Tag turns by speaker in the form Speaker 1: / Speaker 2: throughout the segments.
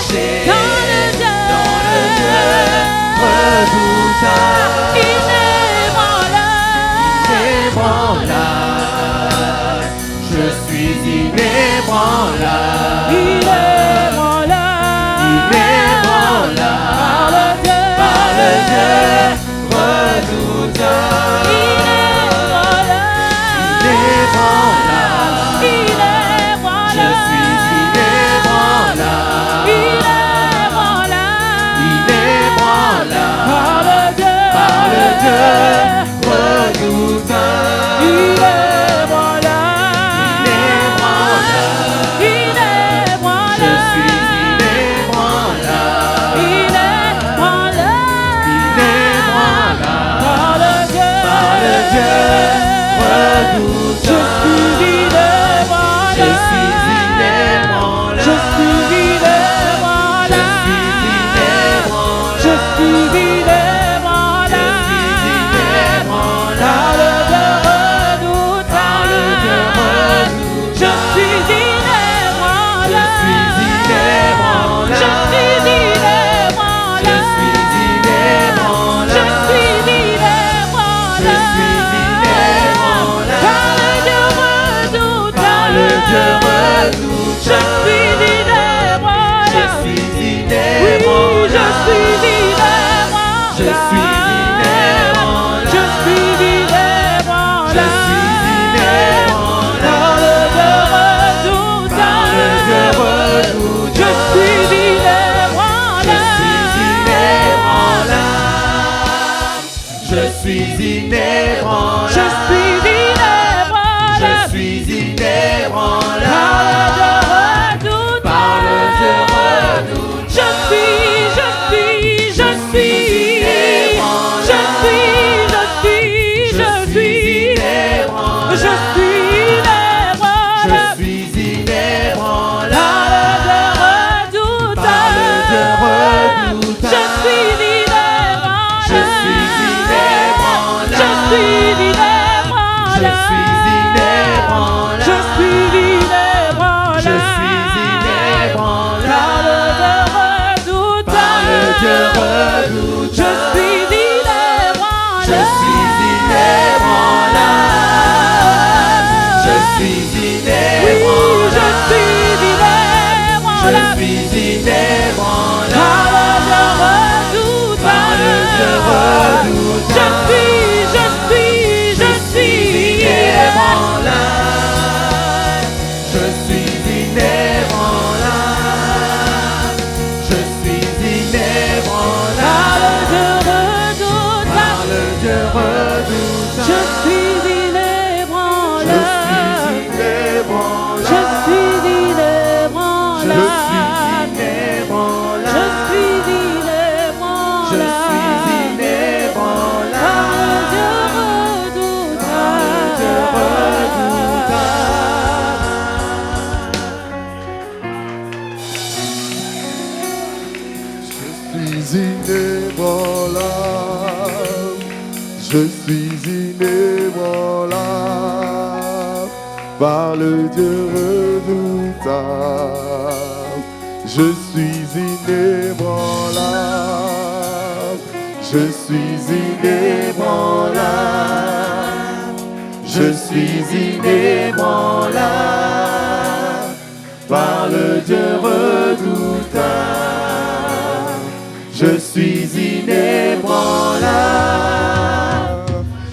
Speaker 1: marcher dans le Dieu redoutable. Inébranlable, je suis inébranlable. Inébranlable, par le Dieu redoutable. Inébranlable, je suis inébranlable. Inébranlable, par le Dieu redoutable.
Speaker 2: Je suis inébranlable par le Dieu redoutable. Je suis inébranlable. Je suis inébranlable. Je suis inébranlable par le Dieu redoutable. Je suis inébranlable.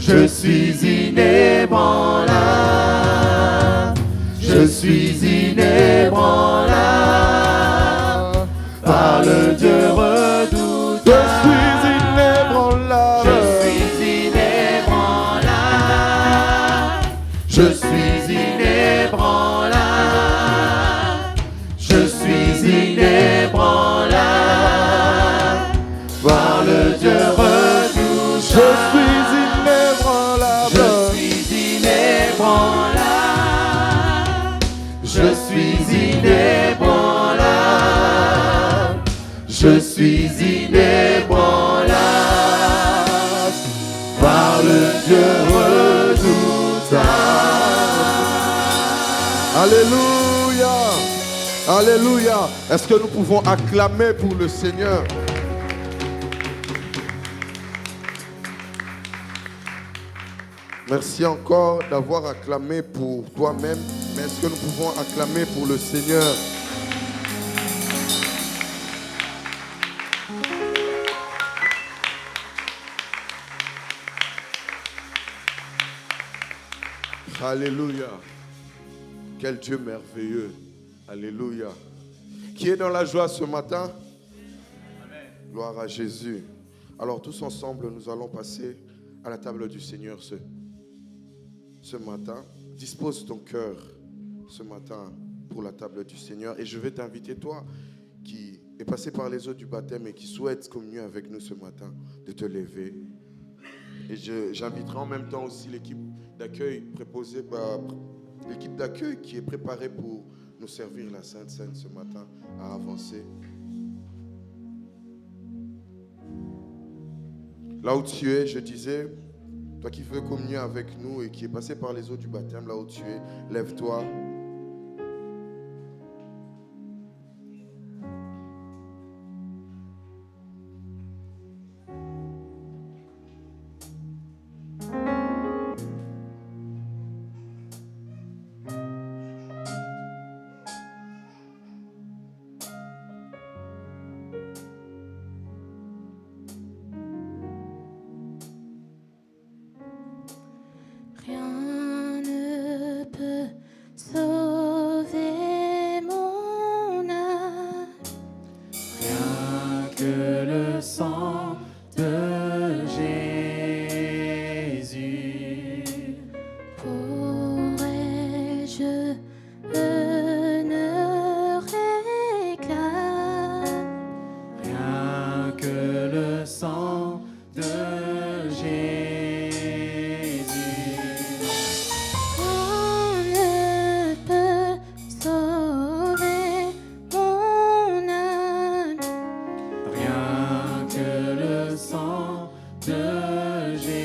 Speaker 2: Je suis inébranlable. Je suis inébranlable par le Dieu redoutable. Je suis inébranlable. Je suis inébranlable. Je suis inébranlable par le Dieu redoutable. Je suis inébranlable. Je suis inébranlable. Je suis inébranlable par le Dieu redoutable. Alléluia. Alléluia. Est-ce que nous pouvons acclamer pour le Seigneur? Merci encore d'avoir acclamé pour toi-même. Mais est-ce que nous pouvons acclamer pour le Seigneur? Alléluia. Quel Dieu merveilleux. Alléluia. Qui est dans la joie ce matin? Amen. Gloire à Jésus. Alors tous ensemble, nous allons passer à la table du Seigneur ce matin. Dispose ton cœur ce matin pour la table du Seigneur. Et je vais t'inviter, toi qui es passé par les eaux du baptême et qui souhaite communier avec nous ce matin, de te lever. Et j'inviterai en même temps aussi l'équipe d'accueil préposée par l'équipe d'accueil qui est préparée pour nous servir la Sainte Seine ce matin à avancer. Là où tu es, je disais, toi qui veux communier avec nous et qui est passé par les eaux du baptême, là où tu es, lève-toi.
Speaker 3: Rien ne peut sauver mon âme.
Speaker 1: Rien que le sang de Jésus.
Speaker 3: Pourrais-je ne réclame
Speaker 1: Rien que le sang de Jésus.
Speaker 3: On ne peut sauver mon âme.
Speaker 1: Rien que le sang de Jésus.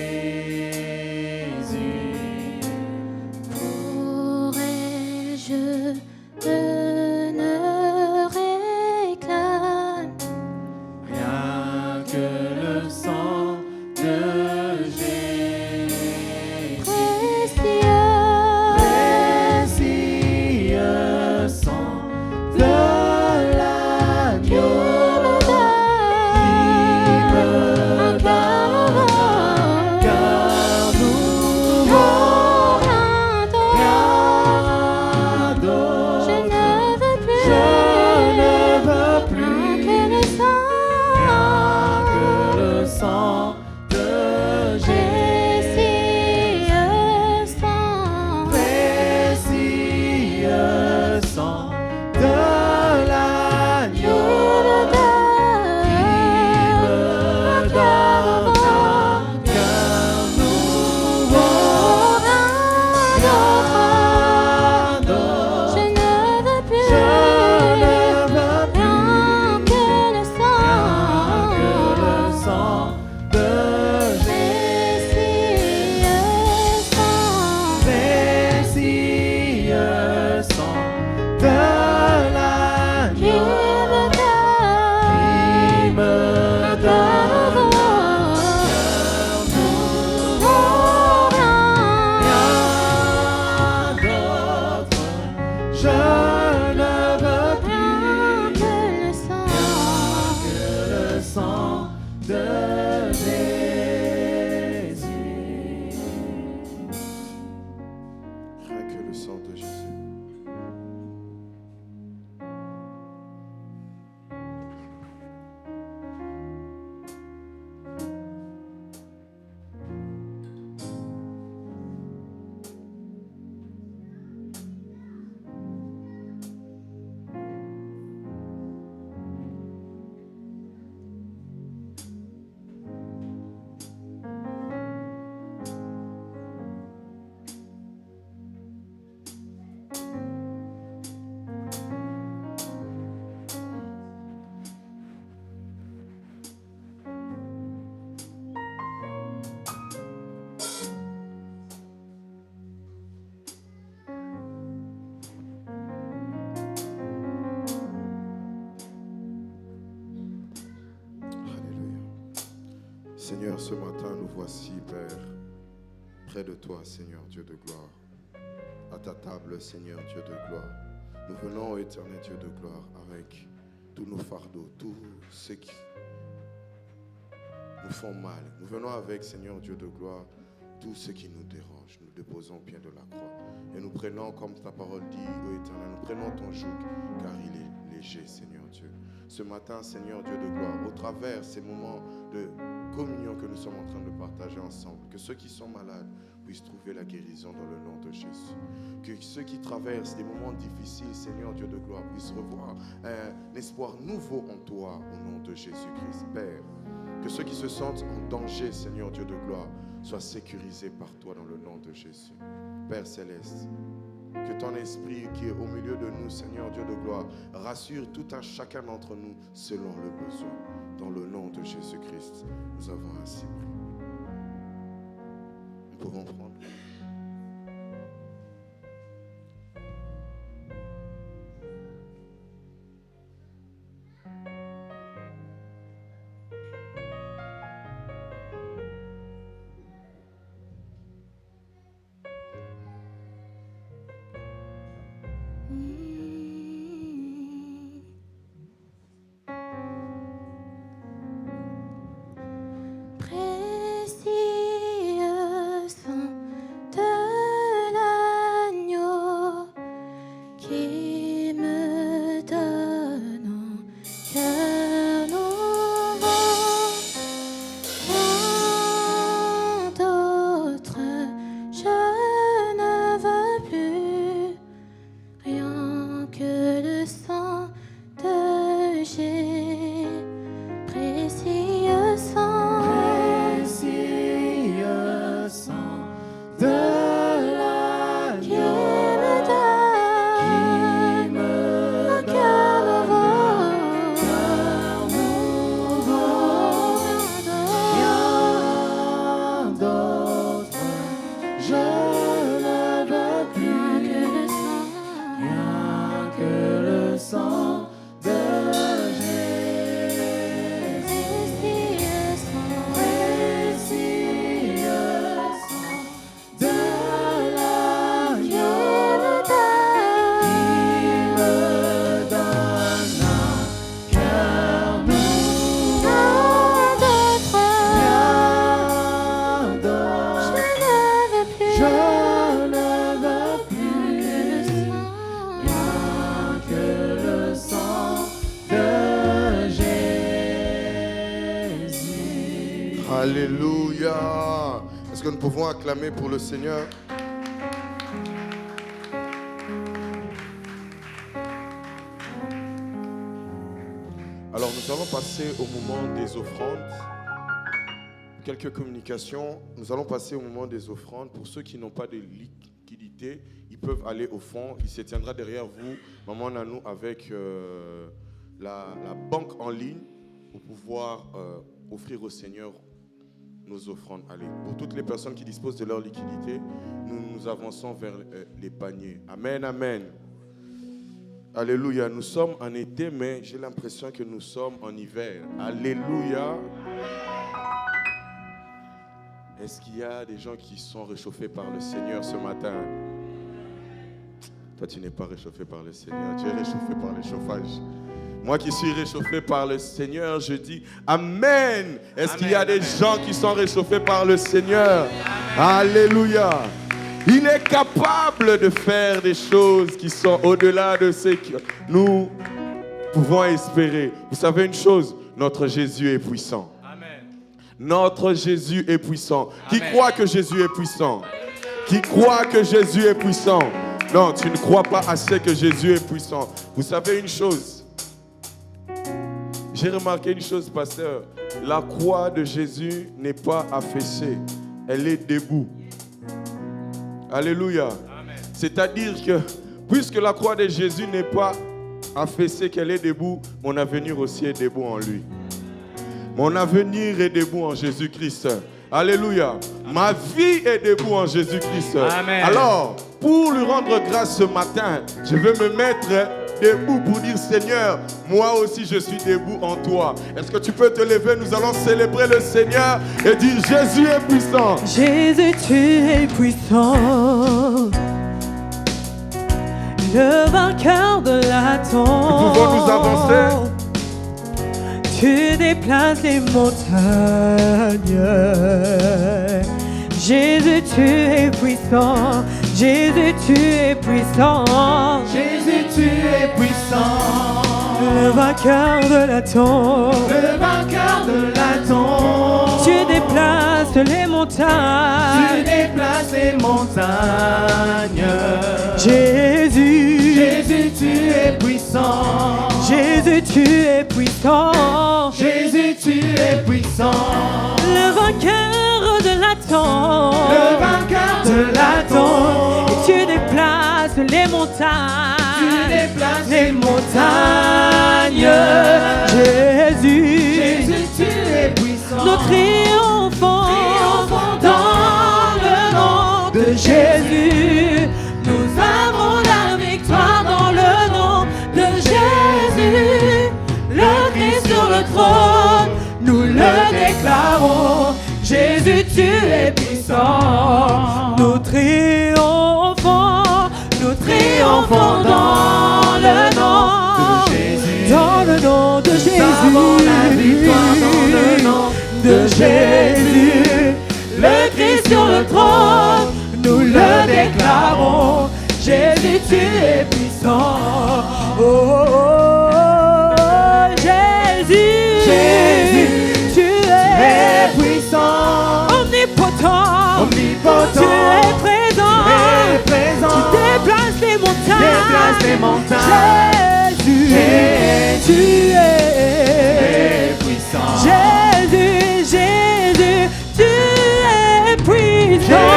Speaker 3: Pourrais-je ne réclame
Speaker 1: Rien que le sang de Jésus. Précieux sang de l'agneau qui me donne un cœur nouveau. Rien d'autre
Speaker 2: Seigneur, ce matin, nous voici, Père, près de toi, Seigneur, Dieu de gloire. À ta table, Seigneur, Dieu de gloire. Nous venons, éternel Dieu de gloire, avec tous nos fardeaux, tous ceux qui nous font mal. Nous venons avec, Seigneur Dieu de gloire, tout ce qui nous dérange. Nous déposons au pied de la croix. Et nous prenons, comme ta parole dit, ô Éternel, nous prenons ton joug, car il est léger, Seigneur Dieu. Ce matin, Seigneur Dieu de gloire, au travers ces moments de communion que nous sommes en train de partager ensemble, que ceux qui sont malades puissent trouver la guérison dans le nom de Jésus. Que ceux qui traversent des moments difficiles, Seigneur Dieu de gloire, puissent revoir un espoir nouveau en toi, au nom de Jésus-Christ. Père, que ceux qui se sentent en danger, Seigneur Dieu de gloire, soient sécurisés par toi dans le nom de Jésus. Père céleste, que ton esprit qui est au milieu de nous, Seigneur Dieu de gloire, rassure tout un chacun d'entre nous selon le besoin. Dans le nom de Jésus-Christ, nous avons ainsi prié. Nous pouvons prendre. Alléluia. Est-ce que nous pouvons acclamer pour le Seigneur? Alors nous allons passer au moment des offrandes. Quelques communications. Nous allons passer au moment des offrandes. Pour ceux qui n'ont pas de liquidité, ils peuvent aller au fond. Il se tiendra derrière vous, Maman Nanou, avec la banque en ligne pour pouvoir offrir au Seigneur nos offrandes. Allez, pour toutes les personnes qui disposent de leur liquidité, nous avançons vers les paniers. Amen, amen. Alléluia. Nous sommes en été, mais j'ai l'impression que nous sommes en hiver. Alléluia. Est-ce qu'il y a des gens qui sont réchauffés par le Seigneur ce matin? Toi, tu n'es pas réchauffé par le Seigneur. Tu es réchauffé par le chauffage. Moi qui suis réchauffé par le Seigneur, je dis Amen. Est-ce qu'il y a des gens qui sont réchauffés par le Seigneur? Alléluia. Il est capable de faire des choses qui sont au-delà de ce que nous pouvons espérer. Vous savez une chose, notre Jésus est puissant.
Speaker 1: Amen.
Speaker 2: Notre Jésus est puissant. Qui croit que Jésus est puissant? Qui croit que Jésus est puissant? Non, tu ne crois pas assez que Jésus est puissant. Vous savez une chose? J'ai remarqué une chose, pasteur. La croix de Jésus n'est pas affaissée. Elle est debout. Alléluia.
Speaker 1: Amen.
Speaker 2: C'est-à-dire que, puisque la croix de Jésus n'est pas affaissée, qu'elle est debout, mon avenir aussi est debout en lui. Mon avenir est debout en Jésus-Christ. Alléluia. Ma vie est debout en Jésus-Christ.
Speaker 1: Amen.
Speaker 2: Alors, pour lui rendre grâce ce matin, je vais me mettre debout pour dire Seigneur, moi aussi je suis debout en toi. Est-ce que tu peux te lever? Nous allons célébrer le Seigneur et dire Jésus est puissant.
Speaker 1: Jésus, tu es puissant, le vainqueur de la tombe.
Speaker 2: Nous pouvons nous avancer.
Speaker 1: Tu déplaces les montagnes. Jésus, tu es puissant. Jésus, tu es puissant.
Speaker 4: Jésus, tu es puissant.
Speaker 1: Le vainqueur de la tombe.
Speaker 4: Le vainqueur de la tombe.
Speaker 1: Tu déplaces les montagnes.
Speaker 4: Tu déplaces les montagnes.
Speaker 1: Jésus.
Speaker 4: Jésus, tu es puissant.
Speaker 1: Jésus, tu es puissant.
Speaker 4: Jésus, tu es puissant.
Speaker 1: Le vainqueur de la tombe.
Speaker 4: Le vainqueur de la tombe.
Speaker 1: Et tu déplaces les montagnes.
Speaker 4: Tu déplaces
Speaker 1: les montagnes. Jésus.
Speaker 4: Jésus, tu es puissant.
Speaker 1: Nous triomphons dans le nom de Jésus. Nous avons la victoire dans le nom de Jésus. Le Christ sur le trône, nous le déclarons. Jésus, tu es puissant. Nous triomphons dans le nom
Speaker 4: de Jésus.
Speaker 1: Dans le nom de Jésus.
Speaker 4: Nous avons la victoire dans le nom
Speaker 1: de Jésus. Le Christ sur le trône, nous le déclarons. Jésus, tu es puissant. Oh, oh, oh, oh, Jésus,
Speaker 4: Jésus,
Speaker 1: tu es
Speaker 4: puissant.
Speaker 1: omnipotent.
Speaker 4: Omnipotent.
Speaker 1: Tu es présent.
Speaker 4: Tu es présent.
Speaker 1: Tu déplaces les montagnes.
Speaker 4: Déplaces les montagnes.
Speaker 1: Jésus, tu es
Speaker 4: puissant.
Speaker 1: Jésus, Jésus, tu es puissant.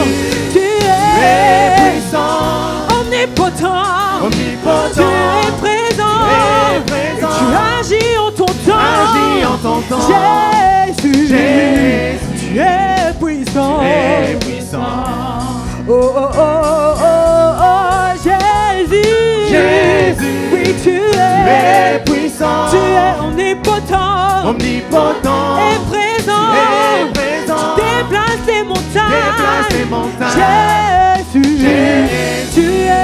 Speaker 4: Jésus,
Speaker 1: tu es
Speaker 4: puissant.
Speaker 1: Omnipotent.
Speaker 4: Omnipotent.
Speaker 1: Tu es présent.
Speaker 4: Tu es présent.
Speaker 1: Tu agis en ton temps.
Speaker 4: Agis en ton temps.
Speaker 1: Jésus,
Speaker 4: Jésus,
Speaker 1: tu es puissant.
Speaker 4: Tu es puissant.
Speaker 1: Oh, oh, oh, oh, oh, Jésus.
Speaker 4: Jésus,
Speaker 1: oui, tu es
Speaker 4: puissant.
Speaker 1: Tu es omnipotent.
Speaker 4: Omnipotent.
Speaker 1: Et présent.
Speaker 4: Tu es présent.
Speaker 1: Tu déplaces les montagnes.
Speaker 4: Déplaces les montagnes.
Speaker 1: Jésus,
Speaker 4: Jésus,
Speaker 1: tu es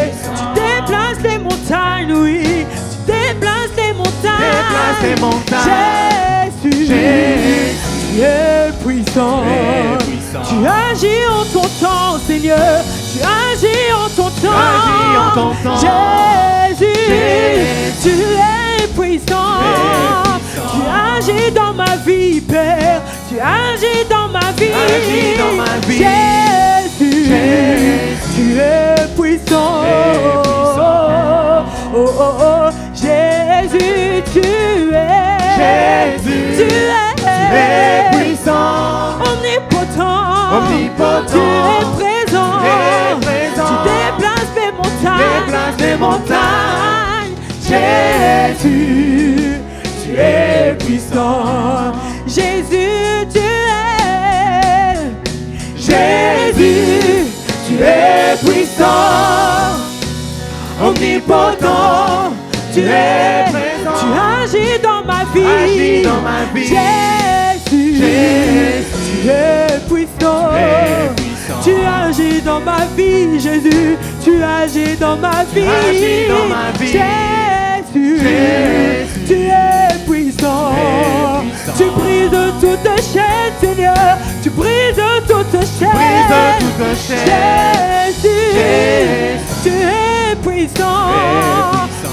Speaker 4: puissant.
Speaker 1: Tu déplaces les montagnes, oui. Tu déplaces les montagnes.
Speaker 4: Déplaces les montagnes.
Speaker 1: Jésus,
Speaker 4: Jésus,
Speaker 1: tu es puissant. Tu agis en ton temps, Seigneur. Tu agis en ton temps.
Speaker 4: agis en ton temps.
Speaker 1: Jésus,
Speaker 4: Jésus,
Speaker 1: tu es puissant. Tu agis dans ma vie, Père. Tu agis dans ma vie.
Speaker 4: Agis dans ma vie.
Speaker 1: Jésus,
Speaker 4: Jésus,
Speaker 1: tu es puissant. Oh, oh, oh, Jésus, tu es.
Speaker 4: Jésus,
Speaker 1: tu es
Speaker 4: puissant.
Speaker 1: Omnipotent.
Speaker 4: Omnipotent.
Speaker 1: Tu es présent.
Speaker 4: Tu es présent.
Speaker 1: Tu déplaces les montagnes.
Speaker 4: Déplaces les montagnes.
Speaker 1: Jésus, tu es puissant. Jésus, tu es. Jésus, tu es puissant. Omnipotent, tu es
Speaker 4: présent.
Speaker 1: Tu agis dans ma vie.
Speaker 4: Agis dans ma vie.
Speaker 1: Jésus,
Speaker 4: Jésus,
Speaker 1: tu es puissant. Tu agis dans ma vie, Jésus. Tu agis dans ma vie.
Speaker 4: agis dans ma vie.
Speaker 1: Jésus,
Speaker 4: Jésus,
Speaker 1: tu es puissant. Tu brises toute chaîne, Seigneur. Tu brises toute chaîne.
Speaker 4: Brise toute chaîne.
Speaker 1: Jésus, tu es puissant.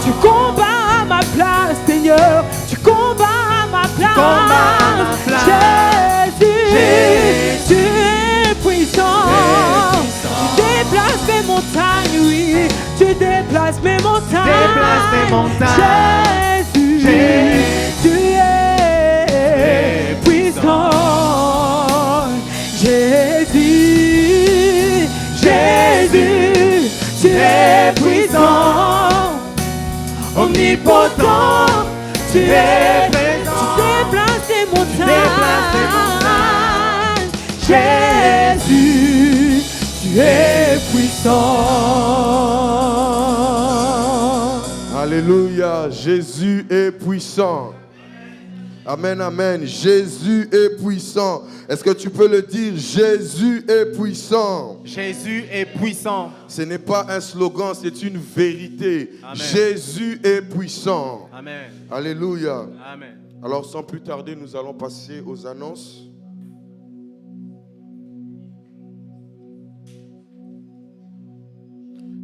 Speaker 1: Tu combats à ma place, Seigneur. Tu combats à ma place.
Speaker 4: combats à ma place.
Speaker 1: Jésus, tu es puissant. Tu déplaces mes montagnes, oui. Tu déplaces mes montagnes.
Speaker 4: Déplaces mes montagnes.
Speaker 1: Jésus, tu es puissant. Jésus, Jésus, tu es puissant. Omnipotent, tu es présent. Tu déplaces les montagnes. Jésus, tu es puissant.
Speaker 2: Alléluia. Jésus est puissant. Amen, amen. Jésus est puissant. Est-ce que tu peux le dire? Jésus est puissant.
Speaker 4: Jésus est puissant.
Speaker 2: Ce n'est pas un slogan, c'est une vérité.
Speaker 4: Amen.
Speaker 2: Jésus est puissant.
Speaker 4: Amen.
Speaker 2: Alléluia.
Speaker 4: Amen.
Speaker 2: Alors sans plus tarder, nous allons passer aux annonces.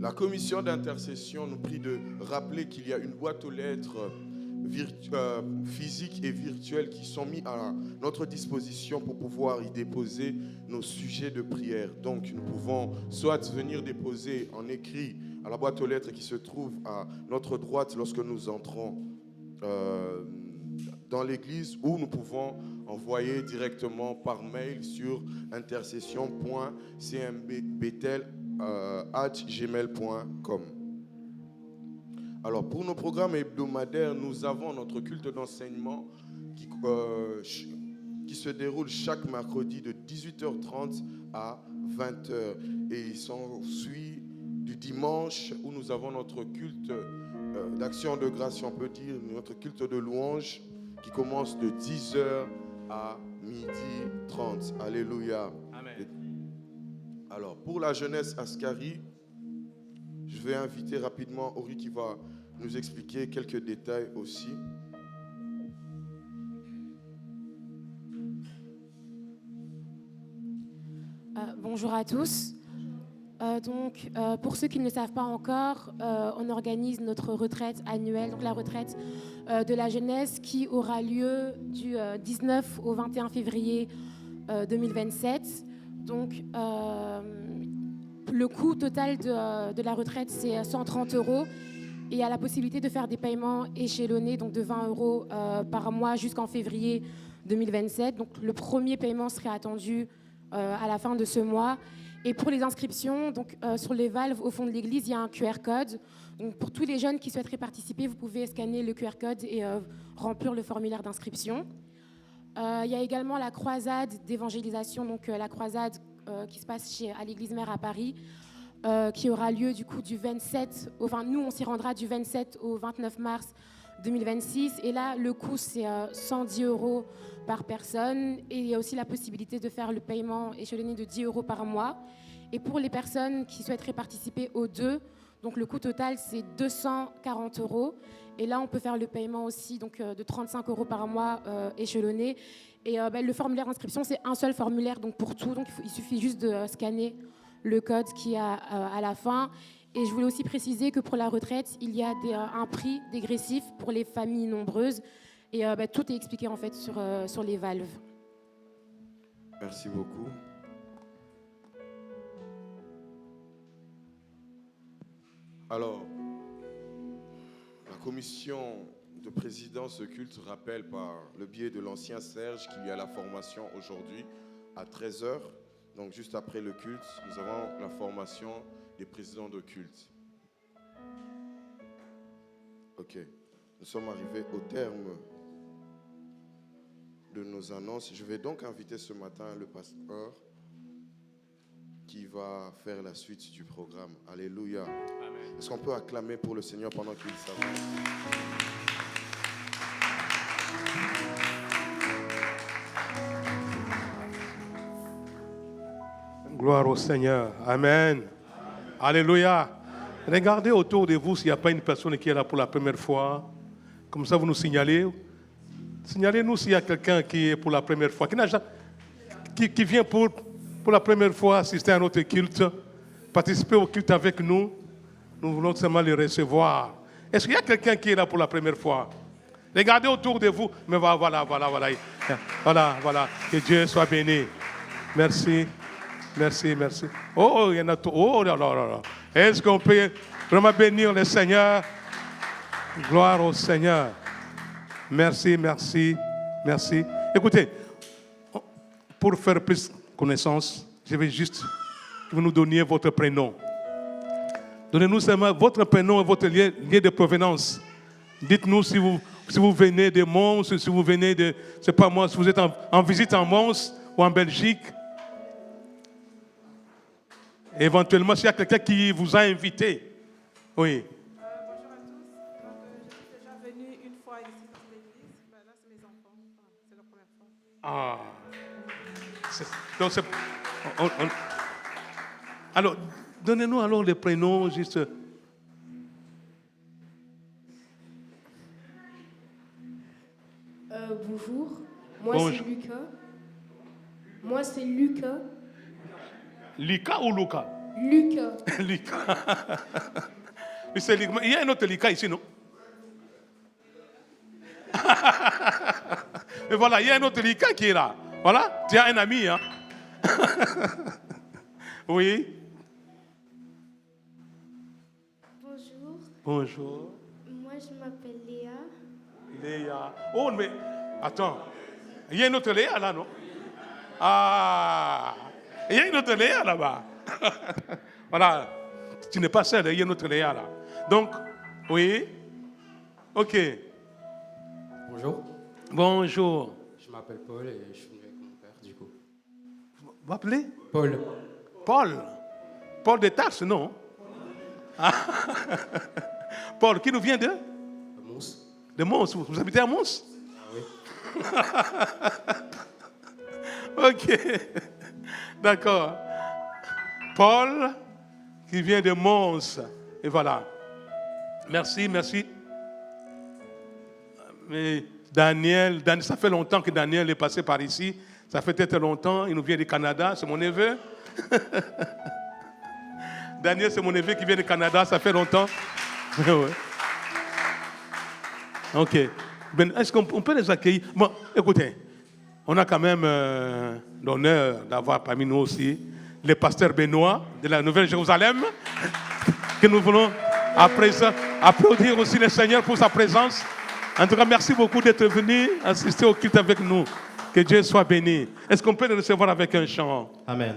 Speaker 2: La commission d'intercession nous prie de rappeler qu'il y a une boîte aux lettres physiques et virtuelles qui sont mises à notre disposition pour pouvoir y déposer nos sujets de prière. Donc nous pouvons soit venir déposer en écrit à la boîte aux lettres qui se trouve à notre droite lorsque nous entrons dans l'église, ou nous pouvons envoyer directement par mail sur intercession.cmbbetel@gmail.com. Alors pour nos programmes hebdomadaires, nous avons notre culte d'enseignement qui se déroule chaque mercredi de 18h30 à 20h. Et il s'ensuit du dimanche où nous avons notre culte d'action de grâce, si on peut dire, notre culte de louange qui commence de 10h à 12h30. Alléluia.
Speaker 4: Amen.
Speaker 2: Alors, pour la jeunesse Ascari, je vais inviter rapidement Ori qui va nous expliquer quelques détails aussi.
Speaker 5: Bonjour à tous. Pour ceux qui ne le savent pas encore, on organise notre retraite annuelle, donc la retraite de la jeunesse qui aura lieu du 19 au 21 février 2027. Donc, le coût total de la retraite, c'est 130 € et il y a la possibilité de faire des paiements échelonnés, donc de 20 € par mois jusqu'en février 2027. Donc, le premier paiement serait attendu à la fin de ce mois. Et pour les inscriptions, donc, sur les valves au fond de l'église, il y a un QR code. Donc, pour tous les jeunes qui souhaiteraient participer, vous pouvez scanner le QR code et remplir le formulaire d'inscription. Il y a également la croisade d'évangélisation, donc la croisade qui se passe à l'église mère à Paris, qui aura lieu du coup du 27, nous on s'y rendra du 27 au 29 mars 2026. Et là, le coût, c'est 110 € par personne. Et il y a aussi la possibilité de faire le paiement échelonné de 10 € par mois. Et pour les personnes qui souhaiteraient participer aux deux, donc le coût total, c'est 240 €. Et là, on peut faire le paiement aussi donc, de 35 € par mois échelonné. Et le formulaire d'inscription, c'est un seul formulaire donc pour tout. Donc, il suffit juste de scanner le code qui est à la fin. Et je voulais aussi préciser que pour la retraite, il y a un prix dégressif pour les familles nombreuses. Et tout est expliqué en fait sur les valves.
Speaker 2: Merci beaucoup. Alors, la commission de présidence culte rappelle par le biais de l'ancien Serge qu'il y a la formation aujourd'hui à 13h. Donc juste après le culte, nous avons la formation des présidents de culte. Ok, nous sommes arrivés au terme de nos annonces. Je vais donc inviter ce matin le pasteur qui va faire la suite du programme. Alléluia. Amen. Est-ce qu'on peut acclamer pour le Seigneur pendant qu'il s'avance?
Speaker 6: Gloire au Seigneur. Amen. Alléluia. Regardez autour de vous s'il n'y a pas une personne qui est là pour la première fois. Comme ça, vous nous signalez. Signalez-nous s'il y a quelqu'un qui est pour la première fois, qui vient pour la première fois assister à notre culte, participer au culte avec nous. Nous voulons seulement les recevoir. Est-ce qu'il y a quelqu'un qui est là pour la première fois? Regardez autour de vous. Mais voilà. Voilà. Que Dieu soit béni. Merci. Oh, il y en a tout. Oh là. Est-ce qu'on peut vraiment bénir le Seigneur? Gloire au Seigneur. Merci. Écoutez, pour faire plus connaissance, je vais juste que vous nous donniez votre prénom. Donnez-nous seulement votre prénom et votre lieu de provenance. Dites-nous si vous venez de Mons, si vous venez de, c'est pas moi, si vous êtes en visite en Mons ou en Belgique. Éventuellement, s'il y a quelqu'un qui vous a invité. Oui.
Speaker 7: Bonjour à tous. fois ici dans l'église. Ben là, c'est mes enfants. C'est la première fois.
Speaker 6: Ah. Donc alors, donnez-nous alors les prénoms, juste.
Speaker 8: Bonjour, moi
Speaker 6: Bonjour.
Speaker 8: c'est Lucas. Moi c'est Lucas.
Speaker 6: Lika ou Luca?
Speaker 8: Lucas.
Speaker 6: Lika. C'est Lika. Il y a un autre Lika ici, non? Mais voilà, il y a un autre Lika qui est là. Voilà, tu as un ami, hein? Oui.
Speaker 3: Bonjour,
Speaker 6: Bonjour.
Speaker 3: moi je m'appelle Léa.
Speaker 6: Léa. Oh, mais attends. Il y a une autre Léa là, non? Ah. Il y a une autre Léa là-bas. Voilà. Tu n'es pas seul, il y a une autre Léa là. Donc, oui. Ok.
Speaker 9: Bonjour,
Speaker 6: Bonjour.
Speaker 9: je m'appelle Paul et je suis venu avec mon père du coup.
Speaker 6: Vous m'appelez?
Speaker 9: Paul,
Speaker 6: Paul. Paul de Tarse, non? Ah. Paul, qui nous vient de?
Speaker 9: Mons.
Speaker 6: De Mons. Vous habitez à Mons?
Speaker 9: Ah oui.
Speaker 6: Ok. D'accord. Paul, qui vient de Mons. Et voilà. Merci, merci. Mais Daniel, ça fait longtemps que Daniel est passé par ici. Ça fait peut-être longtemps. Il nous vient du Canada. C'est mon neveu. Daniel, c'est mon neveu qui vient du Canada. Ça fait longtemps. Ouais. Ok. Ben, est-ce qu'on peut les accueillir? Bon, écoutez, on a quand même l'honneur d'avoir parmi nous aussi le pasteur Benoît de la Nouvelle-Jérusalem, que nous voulons à présent applaudir aussi le Seigneur pour sa présence. En tout cas, merci beaucoup d'être venu assister au culte avec nous. Que Dieu soit béni. Est-ce qu'on peut le recevoir avec un chant?
Speaker 9: Amen.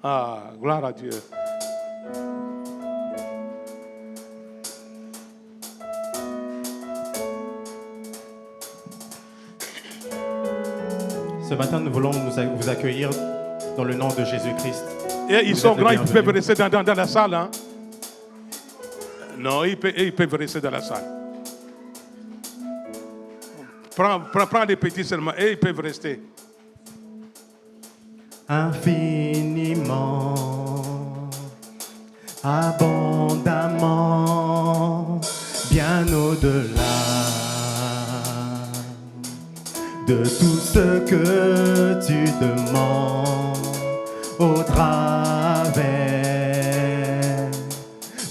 Speaker 6: Ah, gloire à Dieu.
Speaker 10: Ce matin, nous voulons vous accueillir dans le nom de Jésus-Christ.
Speaker 6: Et ils
Speaker 10: Vous
Speaker 6: sont
Speaker 10: êtes les
Speaker 6: grands, ils
Speaker 10: bienvenus.
Speaker 6: peuvent rester dans la salle. Hein? Non, ils peuvent rester dans la salle. Prends les petits seulement, et ils peuvent rester.
Speaker 10: Infiniment, abondamment, bien au-delà de tout ce que tu demandes au travers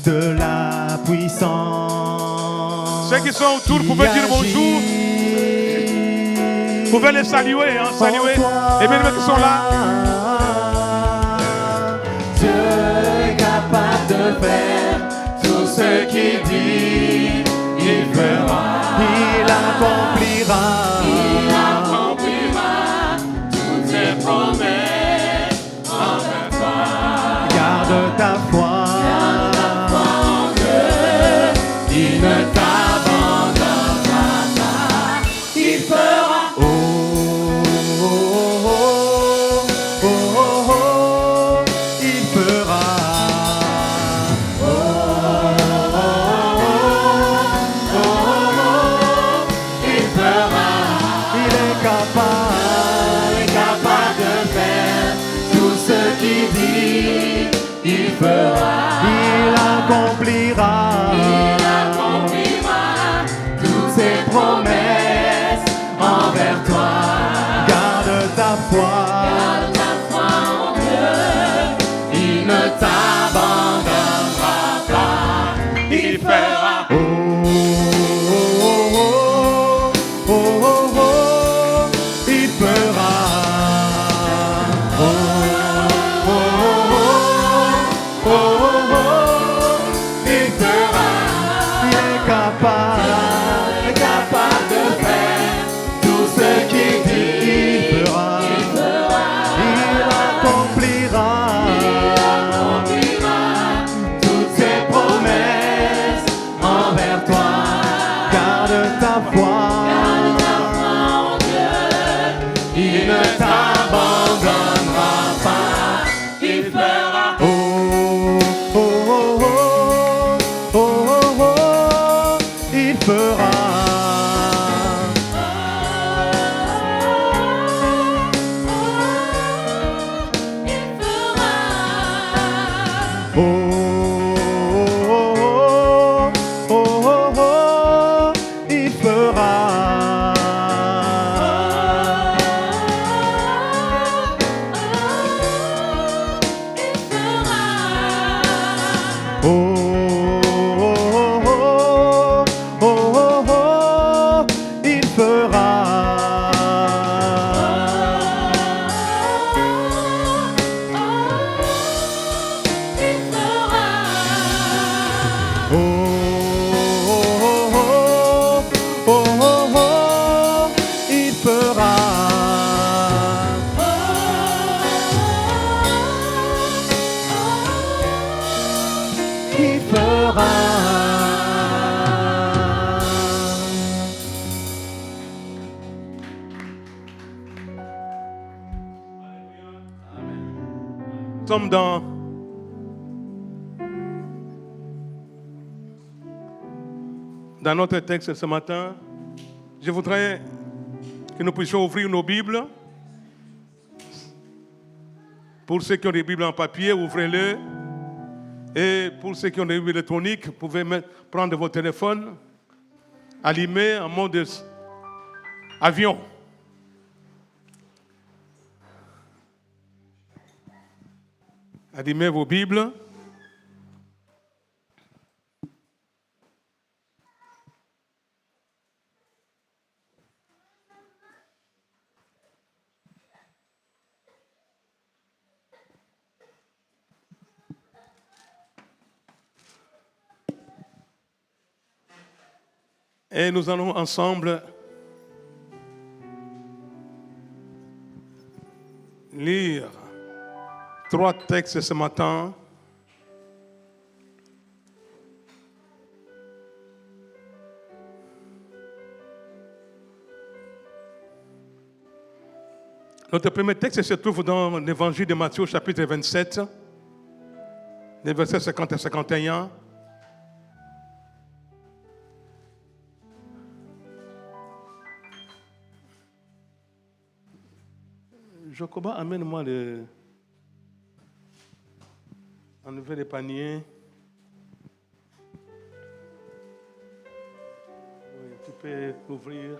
Speaker 10: de la puissance.
Speaker 6: Ceux qui sont autour, vous pouvez dire bonjour. Vous pouvez les saluer, hein, saluer. Et même ceux qui sont là.
Speaker 1: Dieu est capable de faire tout ce qu'il dit, il fera.
Speaker 10: Il accomplira.
Speaker 1: Il accomplira toutes ses promesses envers toi.
Speaker 10: Garde ta foi.
Speaker 1: Garde ta foi en Dieu, il ne t'abandonnera pas. Il fera.
Speaker 10: Il fera.
Speaker 1: Il fera.
Speaker 10: Il est
Speaker 1: capable de faire tout ce qu'il dit. Il fera.
Speaker 10: Il accomplira.
Speaker 1: Il accomplira toutes ses promesses envers toi.
Speaker 10: Garde ta foi.
Speaker 1: Garde ta foi en Dieu. Il ne t'abandonnera pas. Il fera.
Speaker 10: Il fera.
Speaker 1: Il fera.
Speaker 10: Il est
Speaker 1: Capable de faire tout ce qu'il dit.
Speaker 10: Il fera. Il accomplira.
Speaker 1: Toutes ses promesses envers toi.
Speaker 10: Garde ta foi.
Speaker 1: Garde ta foi en Dieu. Il ne t'abandonnera pas. Il fera.
Speaker 10: Il fera.
Speaker 6: sommes dans notre texte ce matin. Je voudrais que nous puissions ouvrir nos Bibles. Pour ceux qui ont des Bibles en papier, ouvrez-les. Et pour ceux qui ont des Bibles électroniques, vous pouvez prendre votre téléphone, allumer en mode avion. Allumez vos Bibles. Et nous allons ensemble lire 3 textes ce matin. Notre premier texte se trouve dans l'évangile de Matthieu, chapitre 27, les versets 50 et 51. Jocoba, amène-moi enlever les paniers. Oui, tu peux l'ouvrir.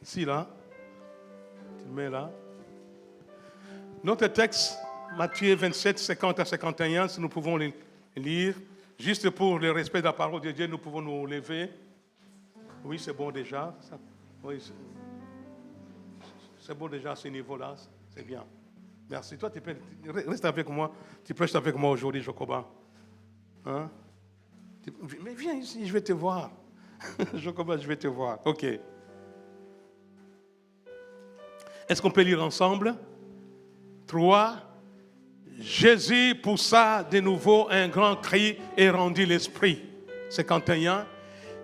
Speaker 6: Ici, là. Tu le mets là. Notre texte, Matthieu 27, 50 à 51, si nous pouvons les lire. Juste pour le respect de la parole de Dieu, nous pouvons nous lever. Oui, c'est bon déjà. Oui, c'est bon déjà à ce niveau-là, c'est bien. Merci. Toi, reste avec moi. Tu prêches avec moi aujourd'hui, Jocoba. Hein? Mais viens ici, je vais te voir. Jocoba, je vais te voir. OK. Est-ce qu'on peut lire ensemble? 3. Jésus poussa de nouveau un grand cri et rendit l'esprit. 51.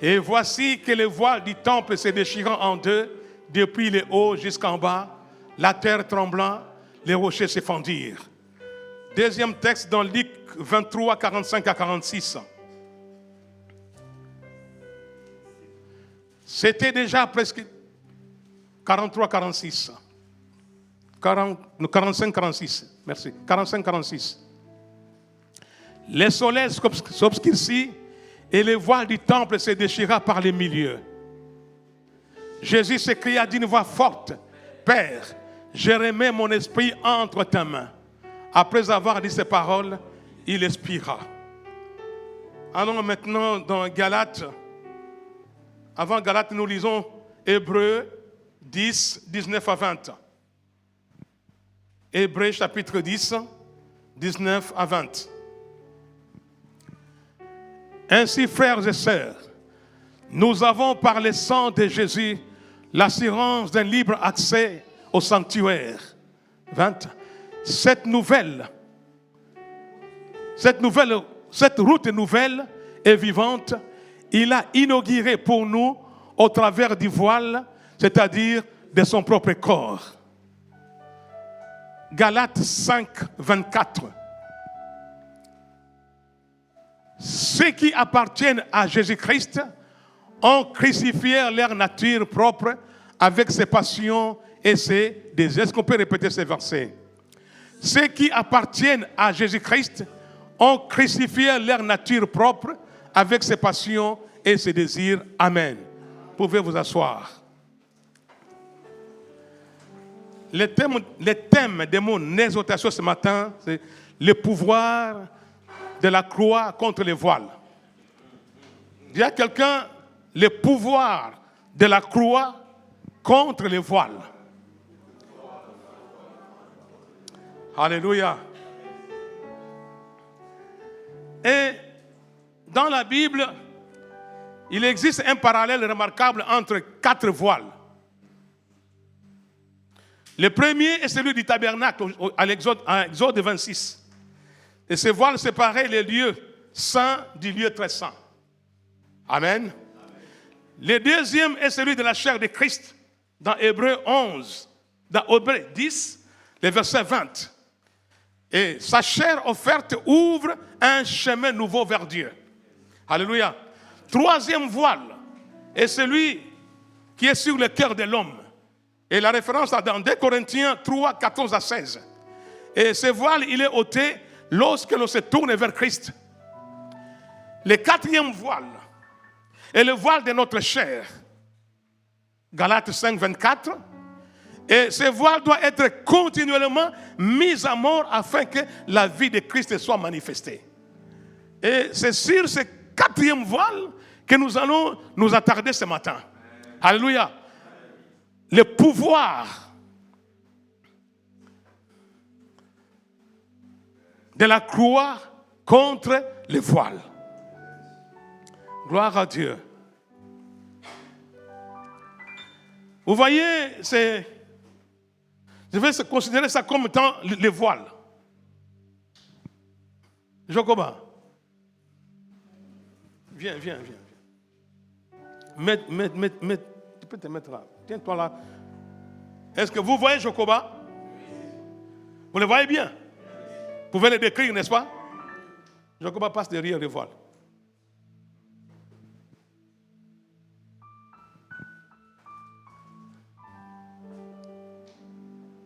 Speaker 6: Et voici que les voiles du temple se déchirant en deux, depuis le haut jusqu'en bas, la terre tremblant, les rochers se fendirent. Deuxième texte dans Luc 23, 45 à 46. C'était déjà presque 43, 46. 45, 46. Merci. 45, 46. Le soleil s'obscurcit et les voiles du temple se déchira par les milieux. Jésus s'écria d'une voix forte, « Père, je remets mon esprit entre tes mains. » Après avoir dit ces paroles, il expira. Allons maintenant dans Galates. Avant Galates, nous lisons Hébreux 10, 19 à 20. Hébreux chapitre 10, 19 à 20. Ainsi, frères et sœurs, nous avons par le sang de Jésus l'assurance d'un libre accès au sanctuaire. 20. Cette route nouvelle et vivante, il a inauguré pour nous au travers du voile, c'est-à-dire de son propre corps. Galates 5, 24. Ceux qui appartiennent à Jésus-Christ ont crucifié leur nature propre avec ses passions et ses désirs. Est-ce qu'on peut répéter ces versets? Ceux qui appartiennent à Jésus-Christ ont crucifié leur nature propre avec ses passions et ses désirs. Amen. Vous pouvez vous asseoir. Le thème de mon exhortation ce matin, c'est le pouvoir de la croix contre les voiles. Il y a quelqu'un, le pouvoir de la croix contre les voiles. Alléluia. Et dans la Bible, il existe un parallèle remarquable entre 4 voiles. Le premier est celui du tabernacle à Exode 26. Et ce voile séparait les lieux saints du lieu très saint. Amen. Le deuxième est celui de la chair de Christ dans Hébreux 11, dans Hébreux 10, le verset 20. Et sa chair offerte ouvre un chemin nouveau vers Dieu. Alléluia. Troisième voile est celui qui est sur le cœur de l'homme. Et la référence est dans 2 Corinthiens 3, 14 à 16. Et ce voile, il est ôté lorsque l'on se tourne vers Christ. Le quatrième voile est le voile de notre chair. Galates 5, 24. Et ce voile doit être continuellement mis à mort afin que la vie de Christ soit manifestée. Et c'est sur ce quatrième voile que nous allons nous attarder ce matin. Alléluia. Le pouvoir de la croix contre le voile. Gloire à Dieu. Vous voyez, je vais considérer ça comme étant le voile. Jocoba. Viens. Tu peux te mettre là. Tiens-toi là. Est-ce que vous voyez Jocoba? Vous le voyez bien? Vous pouvez le décrire, n'est-ce pas? Jocoba passe derrière le voile.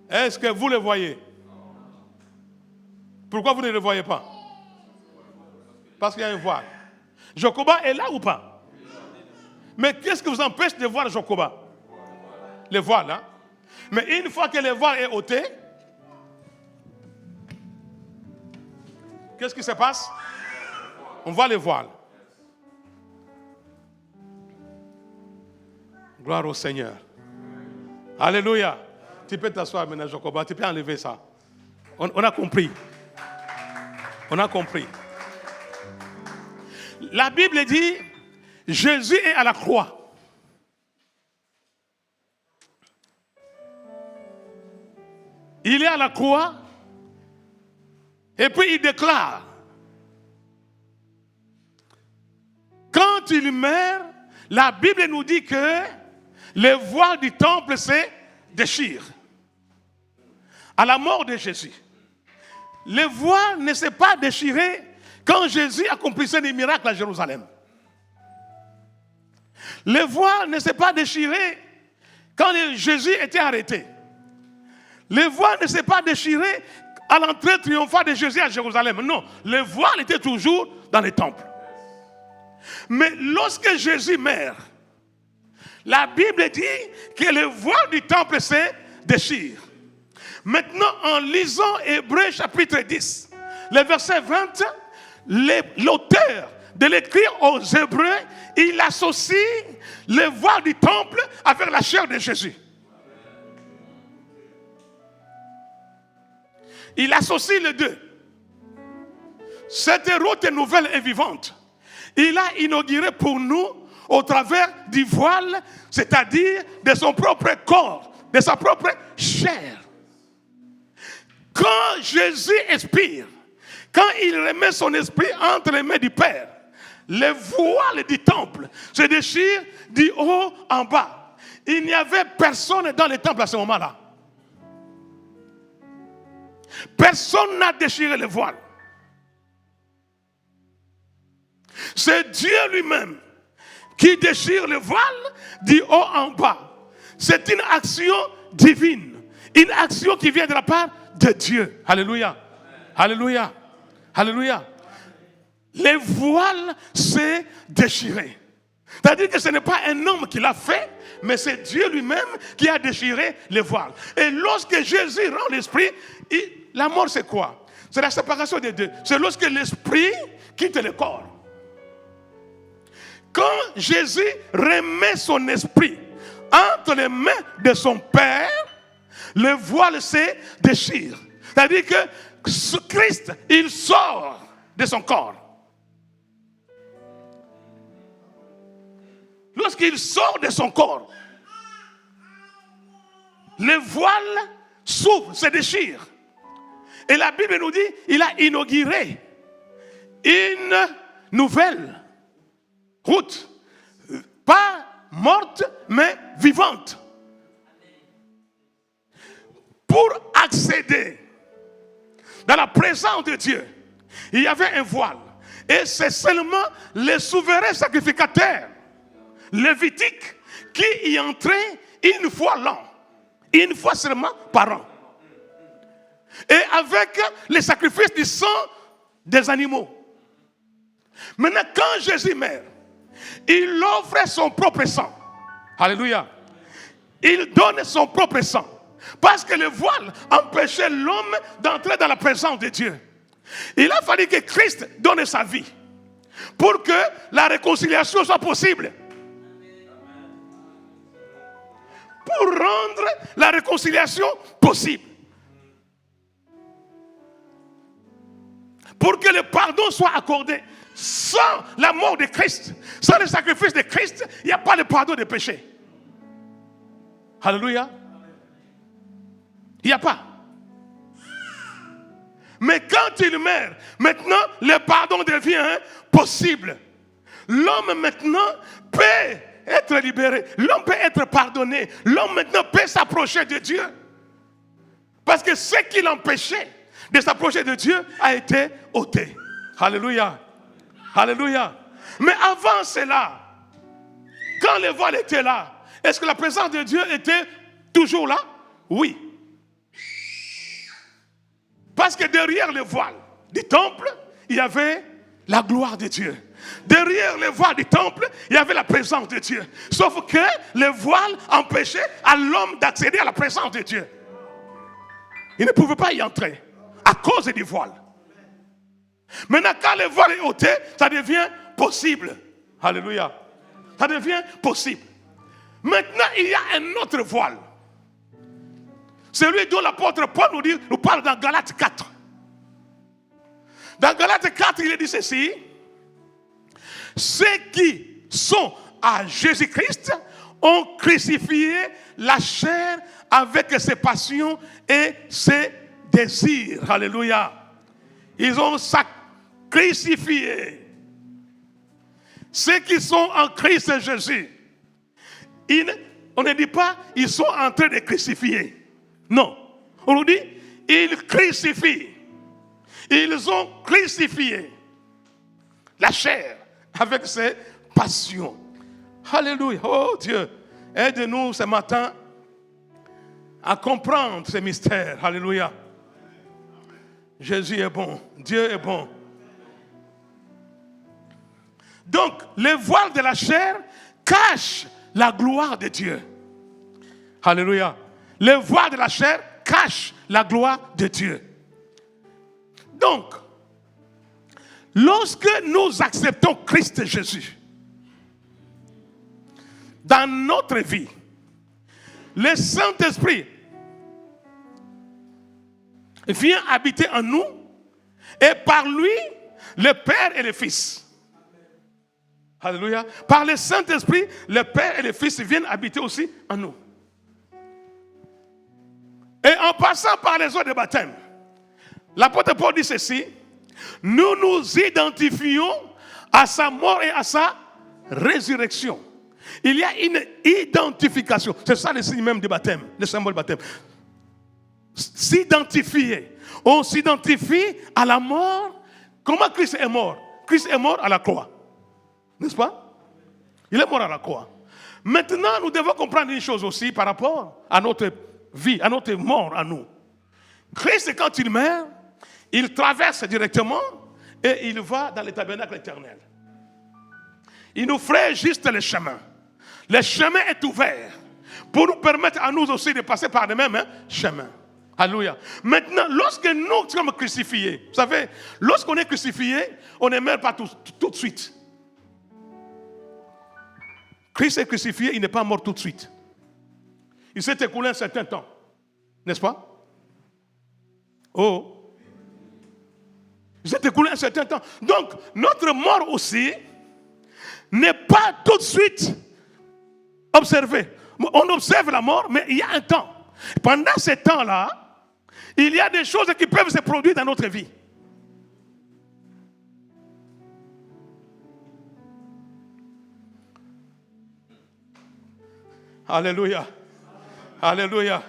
Speaker 6: Est-ce que vous le voyez? Pourquoi vous ne le voyez pas? Parce qu'il y a un voile. Jocoba est là ou pas? Mais qu'est-ce qui vous empêche de voir Jocoba? Le voile, hein? Mais une fois que le voile est ôté, qu'est-ce qui se passe? On voit le voile. Gloire au Seigneur. Alléluia. Tu peux t'asseoir maintenant, Jocoba. Tu peux enlever ça. On a compris. On a compris. La Bible dit, Jésus est à la croix. Il est à la croix. Et puis il déclare, quand il meurt, la Bible nous dit que le voile du temple se déchire. À la mort de Jésus. Le voile ne s'est pas déchiré quand Jésus accomplissait des miracles à Jérusalem. Le voile ne s'est pas déchiré quand Jésus était arrêté. Le voile ne s'est pas déchiré à l'entrée triomphale de Jésus à Jérusalem. Non, le voile était toujours dans le temple. Mais lorsque Jésus meurt, la Bible dit que le voile du temple se déchire. Maintenant, en lisant Hébreux chapitre 10, le verset 20, l'auteur de l'écrire aux Hébreux, il associe le voile du temple avec la chair de Jésus. Il associe les deux. Cette route nouvelle et vivante, il a inauguré pour nous au travers du voile, c'est-à-dire de son propre corps, de sa propre chair. Quand Jésus expire, quand il remet son esprit entre les mains du Père, le voile du temple se déchire du haut en bas. Il n'y avait personne dans le temple à ce moment-là. Personne n'a déchiré le voile. C'est Dieu lui-même qui déchire le voile du haut en bas. C'est une action divine. Une action qui vient de la part de Dieu. Alléluia. Alléluia. Alléluia. Le voile s'est déchiré. C'est-à-dire que ce n'est pas un homme qui l'a fait, mais c'est Dieu lui-même qui a déchiré le voile. Et lorsque Jésus rend l'esprit, la mort c'est quoi? C'est la séparation des deux. C'est lorsque l'esprit quitte le corps. Quand Jésus remet son esprit entre les mains de son Père, le voile se déchire. C'est-à-dire que Christ, il sort de son corps. Lorsqu'il sort de son corps, le voile s'ouvre, se déchire. Et la Bible nous dit, il a inauguré une nouvelle route, pas morte, mais vivante. Pour accéder dans la présence de Dieu, il y avait un voile. Et c'est seulement les souverains sacrificateurs lévitiques qui y entraient une fois l'an. Une fois seulement par an. Et avec les sacrifices du sang des animaux. Maintenant, quand Jésus meurt, il offre son propre sang. Alléluia. Il donne son propre sang. Parce que le voile empêchait l'homme d'entrer dans la présence de Dieu. Il a fallu que Christ donne sa vie pour que la réconciliation soit possible. Pour rendre la réconciliation possible. Pour que le pardon soit accordé. Sans la mort de Christ, sans le sacrifice de Christ, il n'y a pas de pardon des péchés. Alléluia. Il n'y a pas. Mais quand il meurt, maintenant le pardon devient possible. L'homme maintenant peut être libéré. L'homme peut être pardonné. L'homme maintenant peut s'approcher de Dieu. Parce que ce qui l'empêchait de s'approcher de Dieu a été ôté. Alléluia. Alléluia. Mais avant cela, quand le voile était là, est-ce que la présence de Dieu était toujours là? Oui. Parce que derrière le voile du temple, il y avait la gloire de Dieu. Derrière le voile du temple, il y avait la présence de Dieu. Sauf que le voile empêchait à l'homme d'accéder à la présence de Dieu. Il ne pouvait pas y entrer à cause du voile. Maintenant, quand le voile est ôté, ça devient possible. Alléluia. Ça devient possible. Maintenant, il y a un autre voile. Celui dont l'apôtre Paul nous parle dans Galates 4. Dans Galates 4, il est dit ceci. Ceux qui sont à Jésus-Christ ont crucifié la chair avec ses passions et ses désirs. Alléluia. Ils ont crucifié. Ceux qui sont en Christ Jésus. On ne dit pas ils sont en train de crucifier. Non. On nous dit ils crucifient. Ils ont crucifié la chair avec ses passions. Alléluia. Oh Dieu, aide-nous ce matin à comprendre ces mystères. Alléluia. Jésus est bon. Dieu est bon. Donc, le voile de la chair cache la gloire de Dieu. Alléluia. Le voile de la chair cache la gloire de Dieu. Donc, lorsque nous acceptons Christ Jésus dans notre vie, le Saint-Esprit vient habiter en nous et par lui, le Père et le Fils. Alléluia. Par le Saint-Esprit, le Père et le Fils viennent habiter aussi en nous. Et en passant par les eaux de baptême, l'apôtre Paul dit ceci, nous nous identifions à sa mort et à sa résurrection. Il y a une identification. C'est ça le signe même du baptême, le symbole du baptême. S'identifier. On s'identifie à la mort. Comment Christ est mort? Christ est mort à la croix. N'est-ce pas? Il est mort à la croix. Maintenant, nous devons comprendre une chose aussi par rapport à notre vie, à notre mort à nous. Christ, quand il meurt, il traverse directement et il va dans le tabernacle éternel. Il nous fraye juste le chemin. Le chemin est ouvert pour nous permettre à nous aussi de passer par le même chemin. Alléluia. Maintenant, lorsque nous sommes crucifiés, vous savez, lorsqu'on est crucifié, on ne meurt pas tout de suite. Christ est crucifié, il n'est pas mort tout de suite. Il s'est écoulé un certain temps. N'est-ce pas? Oh. Il s'est écoulé un certain temps. Donc, notre mort aussi n'est pas tout de suite observée. On observe la mort, mais il y a un temps. Pendant ce temps-là, il y a des choses qui peuvent se produire dans notre vie. Alléluia. Alléluia.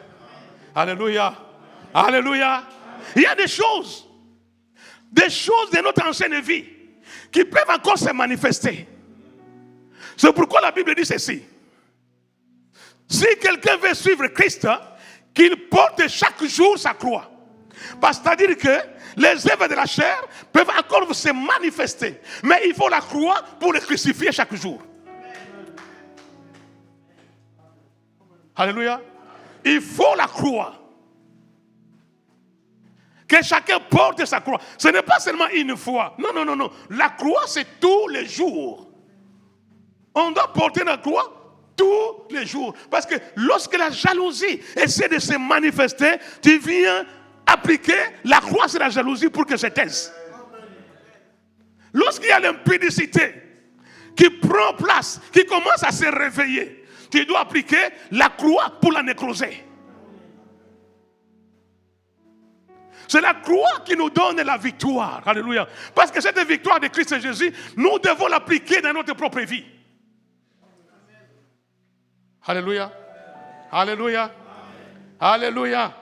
Speaker 6: Alléluia. Alléluia. Il y a des choses des choses de notre ancienne vie qui peuvent encore se manifester. C'est pourquoi la Bible dit ceci. Si quelqu'un veut suivre Christ, qu'il porte chaque jour sa croix. C'est-à-dire que les œuvres de la chair peuvent encore se manifester. Mais il faut la croix pour le crucifier chaque jour. Alléluia. Il faut la croix. Que chacun porte sa croix. Ce n'est pas seulement une fois. Non, non, non, non. La croix, c'est tous les jours. On doit porter la croix tous les jours. Parce que lorsque la jalousie essaie de se manifester, tu viens appliquer la croix sur la jalousie pour que se taise. Lorsqu'il y a l'impudicité qui prend place, qui commence à se réveiller, tu dois appliquer la croix pour la nécroser. C'est la croix qui nous donne la victoire. Alléluia. Parce que cette victoire de Christ Jésus, nous devons l'appliquer dans notre propre vie. Alléluia. Alléluia. Alléluia.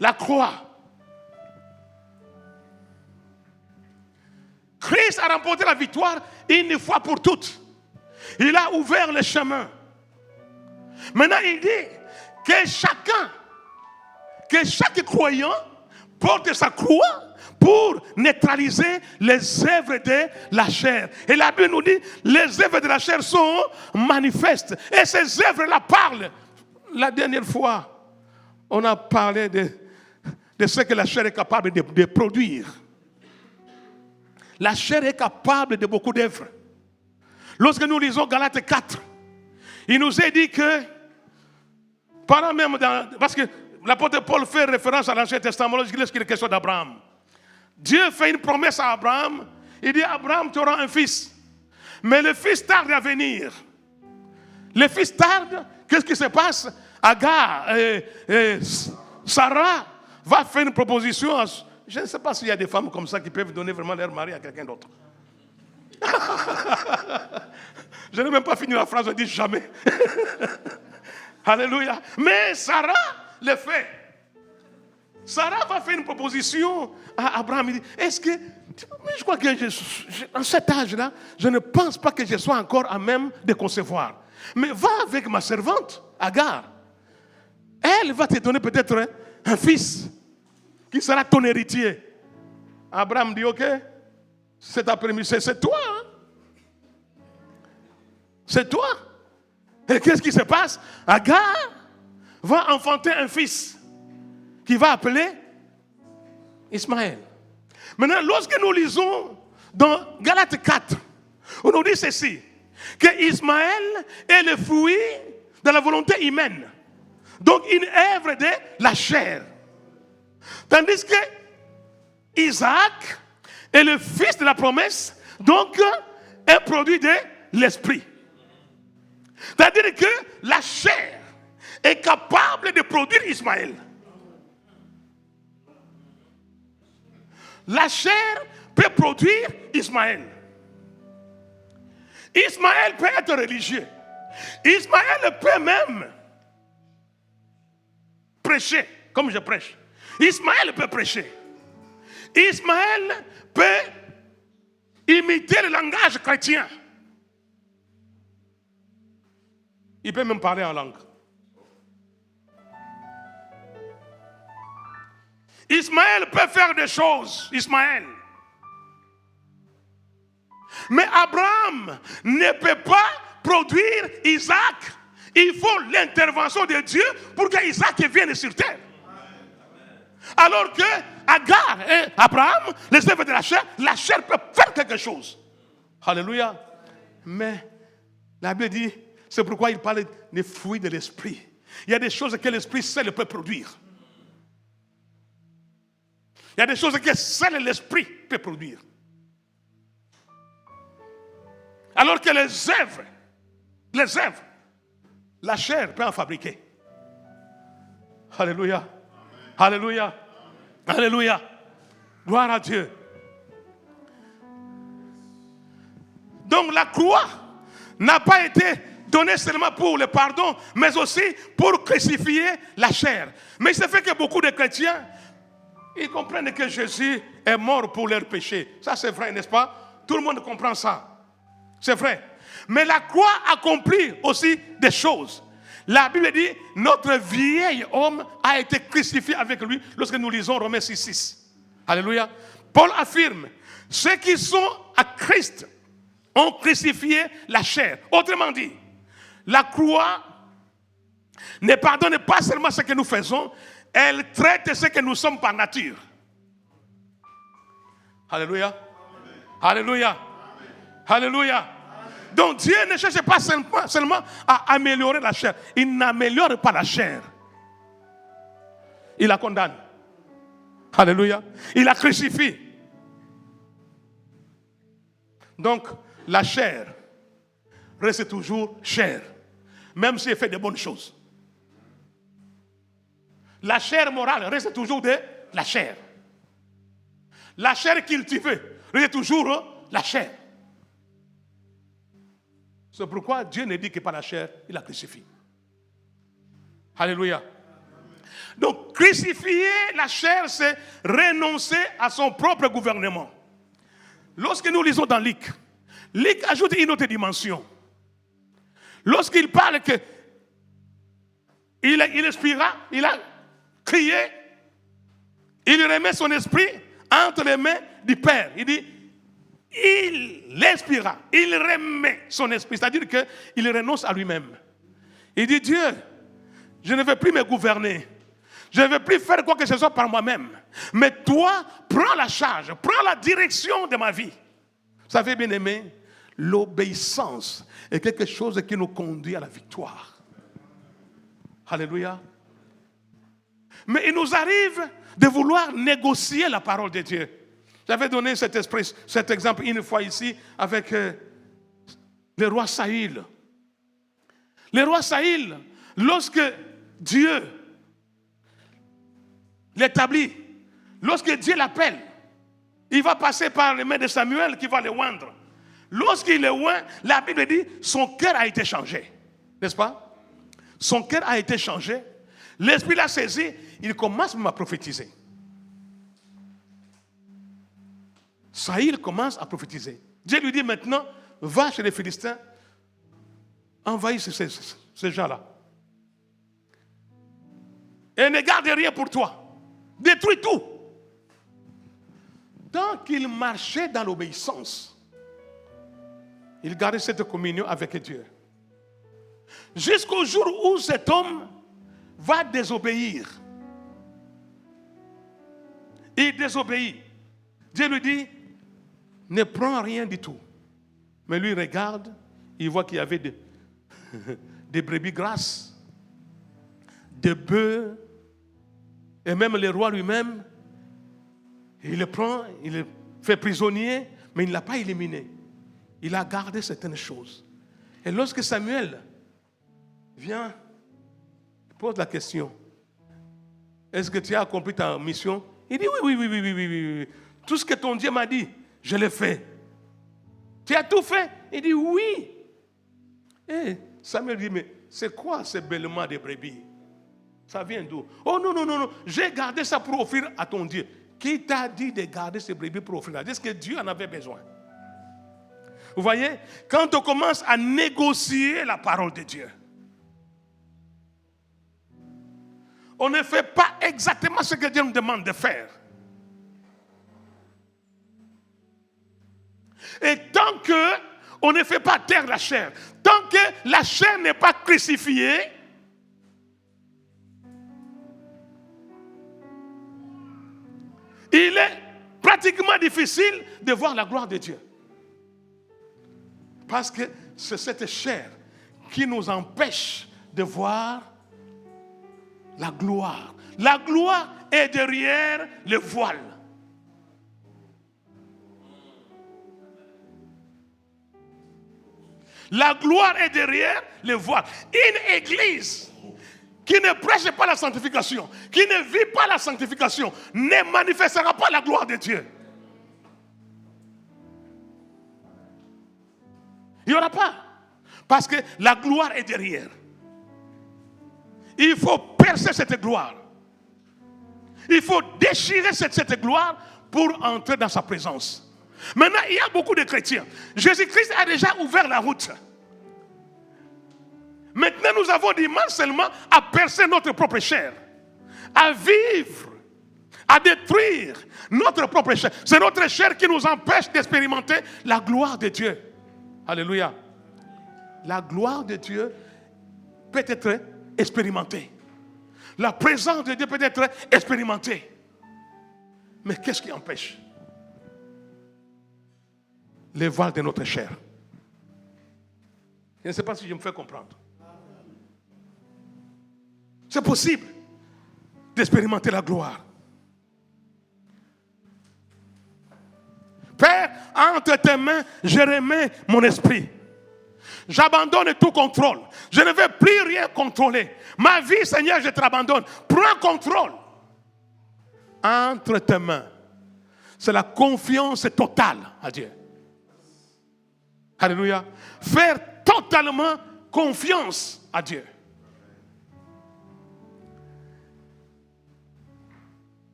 Speaker 6: La croix. Christ a remporté la victoire une fois pour toutes. Il a ouvert le chemin. Maintenant, il dit que chaque croyant porte sa croix pour neutraliser les œuvres de la chair. Et la Bible nous dit, les œuvres de la chair sont manifestes. Et ces œuvres-là parlent. La dernière fois, on a parlé de ce que la chair est capable de produire. La chair est capable de beaucoup d'œuvres. Lorsque nous lisons Galates 4, il nous est dit que, parce que l'apôtre Paul fait référence à l'Ancien Testament lorsqu'il est question d'Abraham. Dieu fait une promesse à Abraham. Il dit, Abraham, tu auras un fils. Mais le fils tarde à venir. Le fils tarde, qu'est-ce qui se passe? Agar, Sarah va faire une proposition. Je ne sais pas s'il y a des femmes comme ça qui peuvent donner vraiment leur mari à quelqu'un d'autre. Je n'ai même pas fini la phrase, je dis jamais. Alléluia. Mais Sarah le fait. Sarah va faire une proposition à Abraham. Il dit, est-ce que... Mais je crois que en cet âge-là, je ne pense pas que je sois encore à même de concevoir. Mais va avec ma servante, Agar. Elle va te donner peut-être un fils qui sera ton héritier. Abraham dit, ok, cet après-midi, c'est toi. Hein? C'est toi. Et qu'est-ce qui se passe? Agar va enfanter un fils qui va appeler Ismaël. Maintenant, lorsque nous lisons dans Galates 4, on nous dit ceci, que Ismaël est le fruit de la volonté humaine. Donc, une œuvre de la chair. Tandis que Isaac est le fils de la promesse, donc un produit de l'esprit. C'est-à-dire que la chair est capable de produire Ismaël. La chair peut produire Ismaël. Ismaël peut être religieux. Ismaël peut même prêcher, comme je prêche. Ismaël peut prêcher. Ismaël peut imiter le langage chrétien. Il peut même parler en langue. Ismaël peut faire des choses. Ismaël. Mais Abraham ne peut pas produire Isaac. Il faut l'intervention de Dieu pour que Isaac vienne sur terre. Alors que Agar et Abraham, les œuvres de la chair peut faire quelque chose. Alléluia. Mais la Bible dit, c'est pourquoi il parle des fruits de l'esprit. Il y a des choses que l'esprit seul peut produire. Il y a des choses que seul l'esprit peut produire. Alors que les œuvres, la chair peut en fabriquer. Alléluia. Alléluia. Alléluia. Gloire à Dieu. Donc la croix n'a pas été donnée seulement pour le pardon, mais aussi pour crucifier la chair. Mais il se fait que beaucoup de chrétiens Ils comprennent que Jésus est mort pour leurs péchés. Ça, c'est vrai, n'est-ce pas? Tout le monde comprend ça. C'est vrai. Mais la croix accomplit aussi des choses. La Bible dit, notre vieil homme a été crucifié avec lui lorsque nous lisons Romains 6:6. Alléluia. Paul affirme, ceux qui sont à Christ ont crucifié la chair. Autrement dit, la croix ne pardonne pas seulement ce que nous faisons, elle traite ce que nous sommes par nature. Alléluia. Alléluia. Alléluia. Donc Dieu ne cherche pas seulement à améliorer la chair. Il n'améliore pas la chair. Il la condamne. Alléluia. Il la crucifie. Donc la chair reste toujours chair, même si elle fait de bonnes choses. La chair morale reste toujours de la chair. La chair cultivée reste toujours la chair. C'est pourquoi Dieu ne dit que par la chair, il la crucifie. Alléluia. Donc, crucifier la chair, c'est renoncer à son propre gouvernement. Lorsque nous lisons dans Luc, Luc ajoute une autre dimension. Lorsqu'il parle que il expira, il a crié, il remet son esprit entre les mains du Père. Il dit, il expira, il remet son esprit, c'est-à-dire qu'il renonce à lui-même. Il dit, Dieu, je ne veux plus me gouverner, je ne veux plus faire quoi que ce soit par moi-même, mais toi, prends la charge, prends la direction de ma vie. Vous savez, bien aimé, l'obéissance est quelque chose qui nous conduit à la victoire. Alléluia. Mais il nous arrive de vouloir négocier la parole de Dieu. J'avais donné cet exemple une fois ici avec le roi Saül. Le roi Saül, lorsque Dieu l'établit, lorsque Dieu l'appelle, il va passer par les mains de Samuel qui va le oindre. Lorsqu'il le oint, la Bible dit, son cœur a été changé. N'est-ce pas? Son cœur a été changé. L'Esprit l'a saisi, il commence à prophétiser. Saül commence à prophétiser. Dieu lui dit maintenant, va chez les Philistins, envahis ces gens-là. Et ne garde rien pour toi. Détruis tout. Tant qu'il marchait dans l'obéissance, il gardait cette communion avec Dieu. Jusqu'au jour où cet homme va désobéir. Il désobéit. Dieu lui dit, ne prends rien du tout. Mais lui regarde, il voit qu'il y avait des brebis grasses, des bœufs, et même le roi lui-même, il le prend, il le fait prisonnier, mais il ne l'a pas éliminé. Il a gardé certaines choses. Et lorsque Samuel vient, il pose la question, est-ce que tu as accompli ta mission? Il dit oui. Tout ce que ton Dieu m'a dit, je l'ai fait. Tu as tout fait? Il dit oui. Et Samuel dit, mais c'est quoi ce bêlement de brebis? Ça vient d'où? Oh non, j'ai gardé ça pour offrir à ton Dieu. Qui t'a dit de garder ces brebis pour offrir à Dieu? Est-ce que Dieu en avait besoin? Vous voyez, quand on commence à négocier la parole de Dieu, on ne fait pas exactement ce que Dieu nous demande de faire. Et tant qu'on ne fait pas taire la chair, tant que la chair n'est pas crucifiée, il est pratiquement difficile de voir la gloire de Dieu. Parce que c'est cette chair qui nous empêche de voir la gloire. La gloire est derrière le voile. La gloire est derrière le voile. Une église qui ne prêche pas la sanctification, qui ne vit pas la sanctification, ne manifestera pas la gloire de Dieu. Il n'y aura pas. Parce que la gloire est derrière. Il faut percer cette gloire. Il faut déchirer cette gloire pour entrer dans sa présence. Maintenant, il y a beaucoup de chrétiens. Jésus-Christ a déjà ouvert la route. Maintenant, nous avons du mal seulement à percer notre propre chair, à vivre, à détruire notre propre chair. C'est notre chair qui nous empêche d'expérimenter la gloire de Dieu. Alléluia. La gloire de Dieu peut être expérimentée. La présence de Dieu peut être expérimentée. Mais qu'est-ce qui empêche? Les voiles de notre chair. Je ne sais pas si je me fais comprendre. C'est possible d'expérimenter la gloire. Père, entre tes mains, je remets mon esprit. J'abandonne tout contrôle. Je ne veux plus rien contrôler. Ma vie, Seigneur, je te l'abandonne. Prends contrôle. Entre tes mains. C'est la confiance totale à Dieu. Alléluia. Faire totalement confiance à Dieu.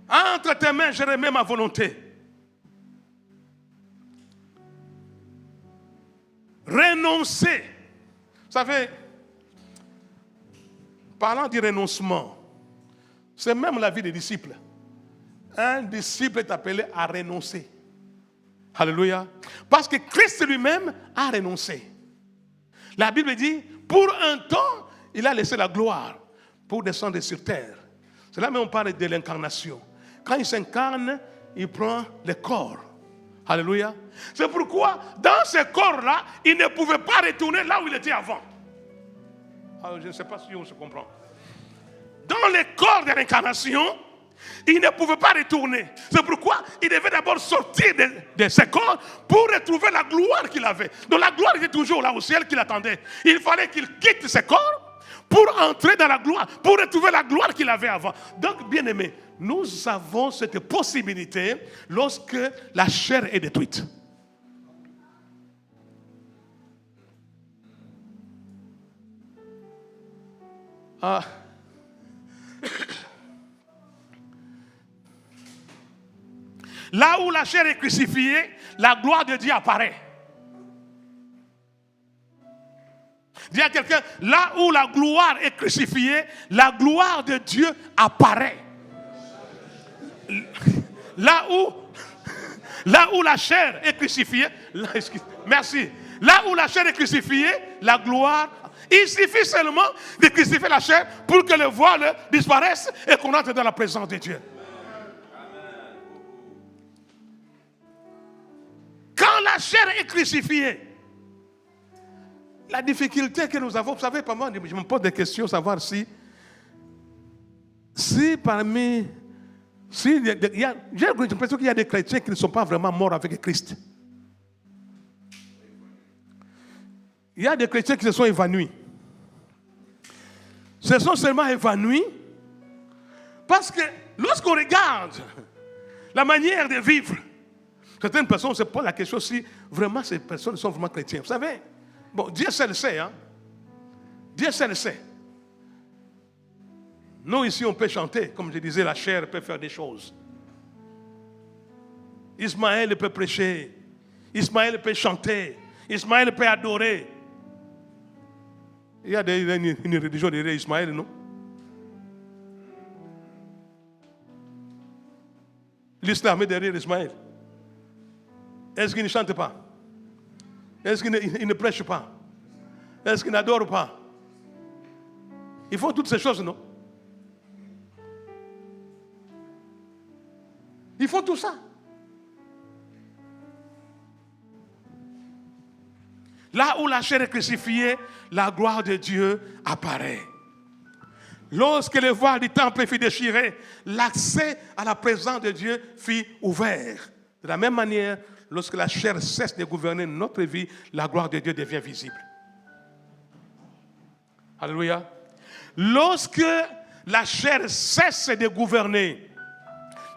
Speaker 6: Entre tes mains, je remets ma volonté. Renoncer. Vous savez, parlant du renoncement, c'est même la vie des disciples. Un disciple est appelé à renoncer. Alléluia. Parce que Christ lui-même a renoncé. La Bible dit, pour un temps, il a laissé la gloire pour descendre sur terre. C'est là même on parle de l'incarnation. Quand il s'incarne, il prend le corps. Alléluia. C'est pourquoi, dans ce corps-là, il ne pouvait pas retourner là où il était avant. Alors, je ne sais pas si on se comprend. Dans le corps de l'incarnation, il ne pouvait pas retourner. C'est pourquoi il devait d'abord sortir de ce corps pour retrouver la gloire qu'il avait. Donc la gloire était toujours là au ciel qui l'attendait. Il fallait qu'il quitte ce corps pour entrer dans la gloire, pour retrouver la gloire qu'il avait avant. Donc, bien aimé, nous avons cette possibilité lorsque la chair est détruite. Ah. Là où la chair est crucifiée, la gloire de Dieu apparaît. Dis à quelqu'un, là où la gloire est crucifiée, la gloire de Dieu apparaît. Là où la chair est crucifiée, merci. Là où la chair est crucifiée, la gloire. Il suffit seulement de crucifier la chair pour que le voile disparaisse et qu'on entre dans la présence de Dieu. Quand la chair est crucifiée, la difficulté que nous avons, vous savez, pas moi, je me pose des questions, savoir si parmi, j'ai l'impression qu'il y a des chrétiens qui ne sont pas vraiment morts avec Christ. Il y a des chrétiens qui se sont évanouis. Se sont seulement évanouis parce que lorsqu'on regarde la manière de vivre, certaines personnes se posent la question si vraiment ces personnes sont vraiment chrétiennes. Vous savez, bon, Dieu seul le sait, hein. Dieu seul le sait. Nous ici on peut chanter, comme je disais, la chair peut faire des choses. Ismaël peut prêcher, Ismaël peut chanter, Ismaël peut adorer. Il y a une religion derrière Ismaël, non? L'islam est derrière Ismaël. Est-ce qu'il ne chante pas? Est-ce qu'il ne prêche pas? Est-ce qu'il n'adore pas? Ils font toutes ces choses, non? Ils font tout ça. Là où la chair est crucifiée, la gloire de Dieu apparaît. Lorsque le voile du temple fut déchiré, l'accès à la présence de Dieu fut ouvert. De la même manière, lorsque la chair cesse de gouverner notre vie, la gloire de Dieu devient visible. Alléluia. Lorsque la chair cesse de gouverner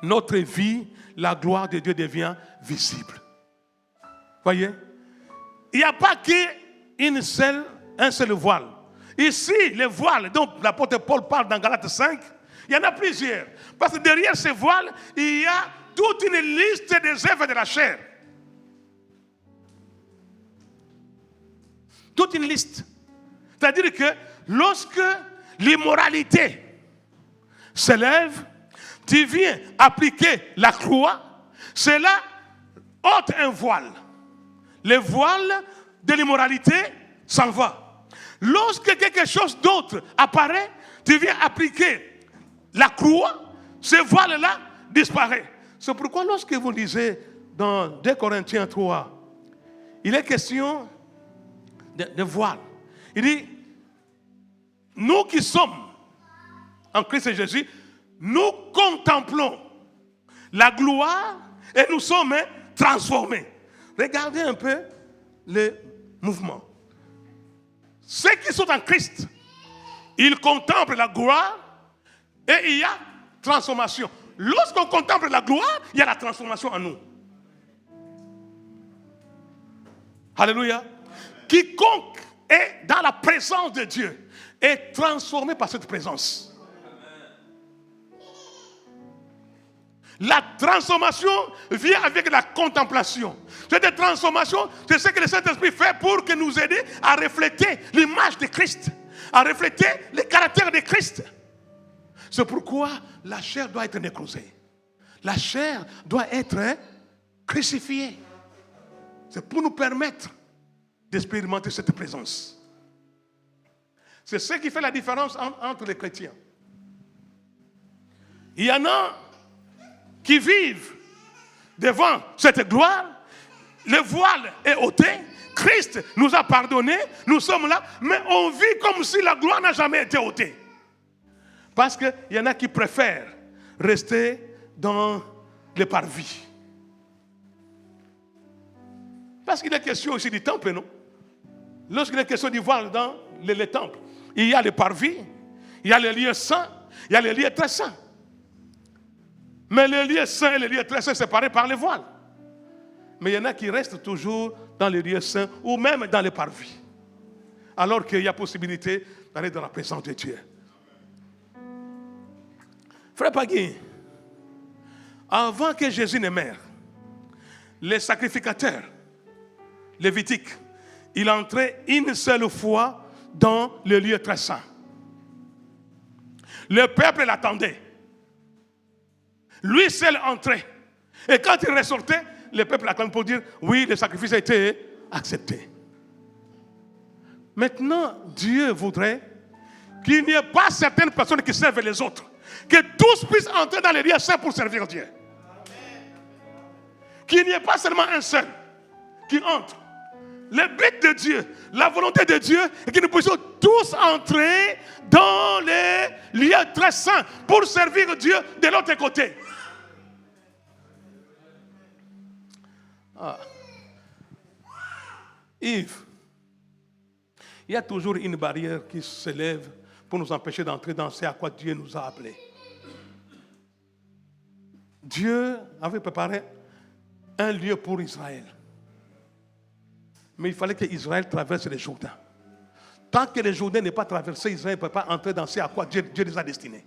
Speaker 6: notre vie, la gloire de Dieu devient visible. Voyez? Il n'y a pas qu'un seul voile. Ici, le voile dont l'apôtre Paul parle dans Galates 5, Il y en a plusieurs. Parce que derrière ces voiles, il y a toute une liste des œuvres de la chair. Toute une liste. C'est-à-dire que lorsque l'immoralité s'élève, tu viens appliquer la croix, cela ôte un voile. Le voile de l'immoralité s'en va. Lorsque quelque chose d'autre apparaît, tu viens appliquer la croix, ce voile-là disparaît. C'est pourquoi lorsque vous lisez dans 2 Corinthiens 3, il est question de voile. Il dit, nous qui sommes en Christ Jésus, nous contemplons la gloire et nous sommes transformés. Regardez un peu le mouvement. Ceux qui sont en Christ, ils contemplent la gloire et il y a transformation. Lorsqu'on contemple la gloire, il y a la transformation en nous. Alléluia. Quiconque est dans la présence de Dieu est transformé par cette présence. La transformation vient avec la contemplation. Cette transformation, c'est ce que le Saint-Esprit fait pour que nous aider à refléter l'image de Christ, à refléter le caractère de Christ. C'est pourquoi la chair doit être nécrosée. La chair doit être crucifiée. C'est pour nous permettre d'expérimenter cette présence. C'est ce qui fait la différence entre les chrétiens. Il y en a qui vivent devant cette gloire, le voile est ôté, Christ nous a pardonné, nous sommes là, mais on vit comme si la gloire n'a jamais été ôtée. Parce qu'il y en a qui préfèrent rester dans les parvis. Parce qu'il est question aussi du temple, non? Lorsqu'il est question du voile dans les temples, il y a les parvis, il y a les lieux saints, il y a les lieux très saints. Mais les lieux saints et les lieux très saints séparés par les voiles. Mais il y en a qui restent toujours dans les lieux saints ou même dans les parvis. Alors qu'il y a possibilité d'aller dans la présence de Dieu. Frère Pagui, avant que Jésus ne meure, les sacrificateurs lévitiques, il entrait une seule fois dans le lieu très saint. Le peuple l'attendait. Lui seul entrait. Et quand il ressortait, le peuple acclamait pour dire, oui, le sacrifice a été accepté. Maintenant, Dieu voudrait qu'il n'y ait pas certaines personnes qui servent les autres. Que tous puissent entrer dans les lieux saints pour servir Dieu. Qu'il n'y ait pas seulement un seul qui entre. Le but de Dieu, la volonté de Dieu, est que nous puissions tous entrer dans les lieux très saints pour servir Dieu de l'autre côté. Yves, il y a toujours une barrière qui s'élève pour nous empêcher d'entrer dans ce à quoi Dieu nous a appelés. Dieu avait préparé un lieu pour Israël. Mais il fallait que Israël traverse le Jourdain. Tant que le Jourdain n'est pas traversé, Israël ne peut pas entrer dans ce à quoi Dieu les a destinés.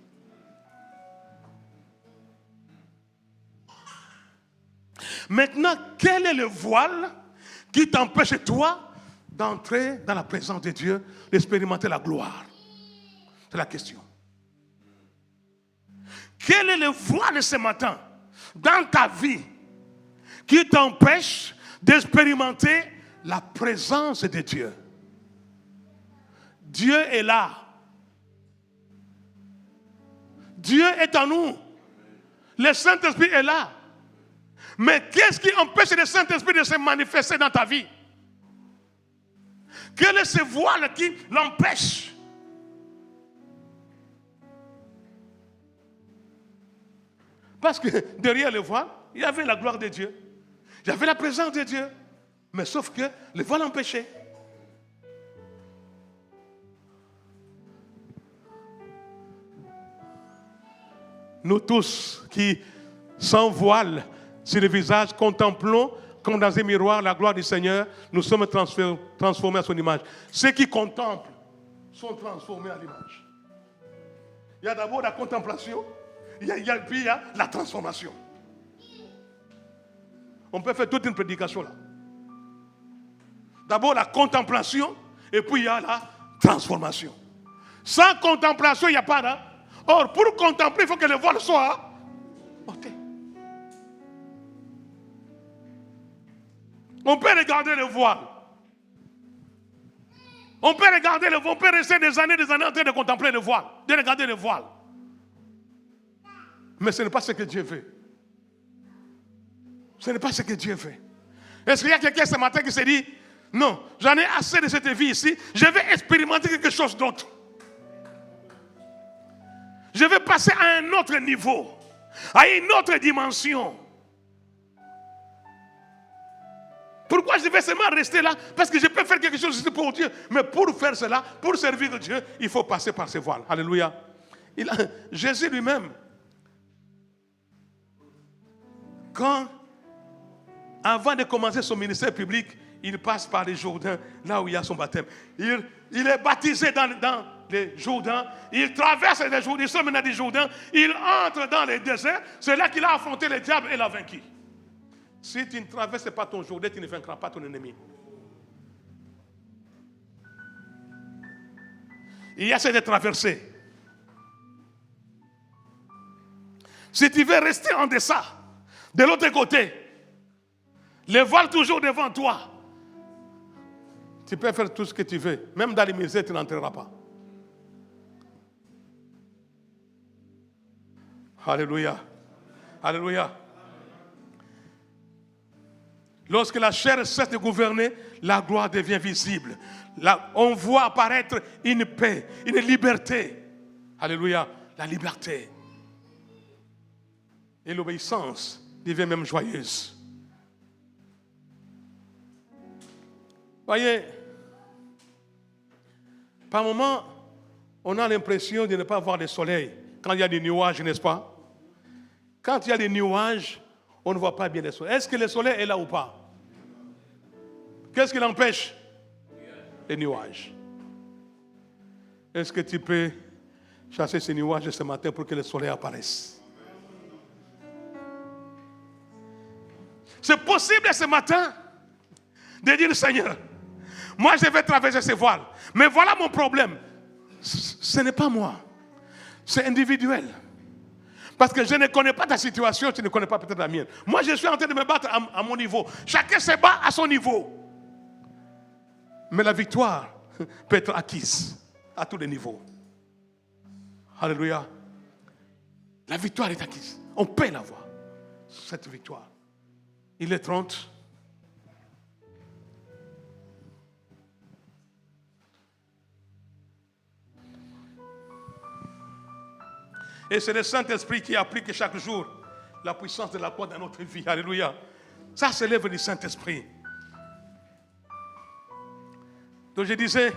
Speaker 6: Maintenant, quel est le voile qui t'empêche, toi, d'entrer dans la présence de Dieu, d'expérimenter la gloire? C'est la question. Quel est le voile ce matin dans ta vie qui t'empêche d'expérimenter la présence de Dieu? Dieu est là. Dieu est en nous. Le Saint-Esprit est là. Mais qu'est-ce qui empêche le Saint-Esprit de se manifester dans ta vie? Quel est ce voile qui l'empêche? Parce que derrière le voile, il y avait la gloire de Dieu. Il y avait la présence de Dieu. Mais sauf que le voile empêchait. Nous tous qui, sans voile sur le visage, contemplons comme dans un miroir la gloire du Seigneur, nous sommes transformés à son image. Ceux qui contemplent sont transformés à l'image. Il y a d'abord la contemplation, puis il y a la transformation. On peut faire toute une prédication là. D'abord la contemplation, et puis il y a la transformation. Sans contemplation, il n'y a pas d'âme. Or, pour contempler, il faut que le voile soit ôté. On peut regarder le voile. On peut regarder le voile. On peut rester des années en train de contempler le voile, de regarder le voile. Mais ce n'est pas ce que Dieu veut. Ce n'est pas ce que Dieu veut. Est-ce qu'il y a quelqu'un ce matin qui s'est dit, non, j'en ai assez de cette vie ici, je vais expérimenter quelque chose d'autre. Je vais passer à un autre niveau, à une autre dimension. Pourquoi je vais seulement rester là? Parce que je peux faire quelque chose ici pour Dieu. Mais pour faire cela, pour servir Dieu, il faut passer par ces voiles. Alléluia. Jésus lui-même, avant de commencer son ministère public, il passe par les Jourdains, là où il y a son baptême. Il est baptisé dans les Jourdains. Il traverse les Jourdains. Il sort maintenant des Jourdains. Il entre dans les déserts. C'est là qu'il a affronté le diable et l'a vaincu. Si tu ne traverses pas ton Jourdain, tu ne vaincras pas ton ennemi. Il y a cette traversée. Si tu veux rester en deçà, de l'autre côté, le voile toujours devant toi, tu peux faire tout ce que tu veux. Même dans les misères, tu n'entreras pas. Alléluia. Alléluia. Lorsque la chair cesse de gouverner, la gloire devient visible. Là, on voit apparaître une paix, une liberté. Alléluia. La liberté. Et l'obéissance devient même joyeuse. Voyez, par moments, on a l'impression de ne pas voir le soleil quand il y a des nuages, n'est-ce pas? Quand il y a des nuages, on ne voit pas bien le soleil. Est-ce que le soleil est là ou pas? Qu'est-ce qui l'empêche? Les nuages. Est-ce que tu peux chasser ces nuages ce matin pour que le soleil apparaisse? C'est possible ce matin de dire, Seigneur, moi je vais traverser ces voiles. Mais voilà mon problème. Ce n'est pas moi. C'est individuel. Parce que je ne connais pas ta situation, tu ne connais pas peut-être la mienne. Moi je suis en train de me battre à mon niveau. Chacun se bat à son niveau. Mais la victoire peut être acquise à tous les niveaux. Alléluia. La victoire est acquise. On peut l'avoir, cette victoire. Il est 30. Et c'est le Saint-Esprit qui applique chaque jour la puissance de la croix dans notre vie. Alléluia. Ça, c'est l'œuvre du Saint-Esprit. Donc je disais,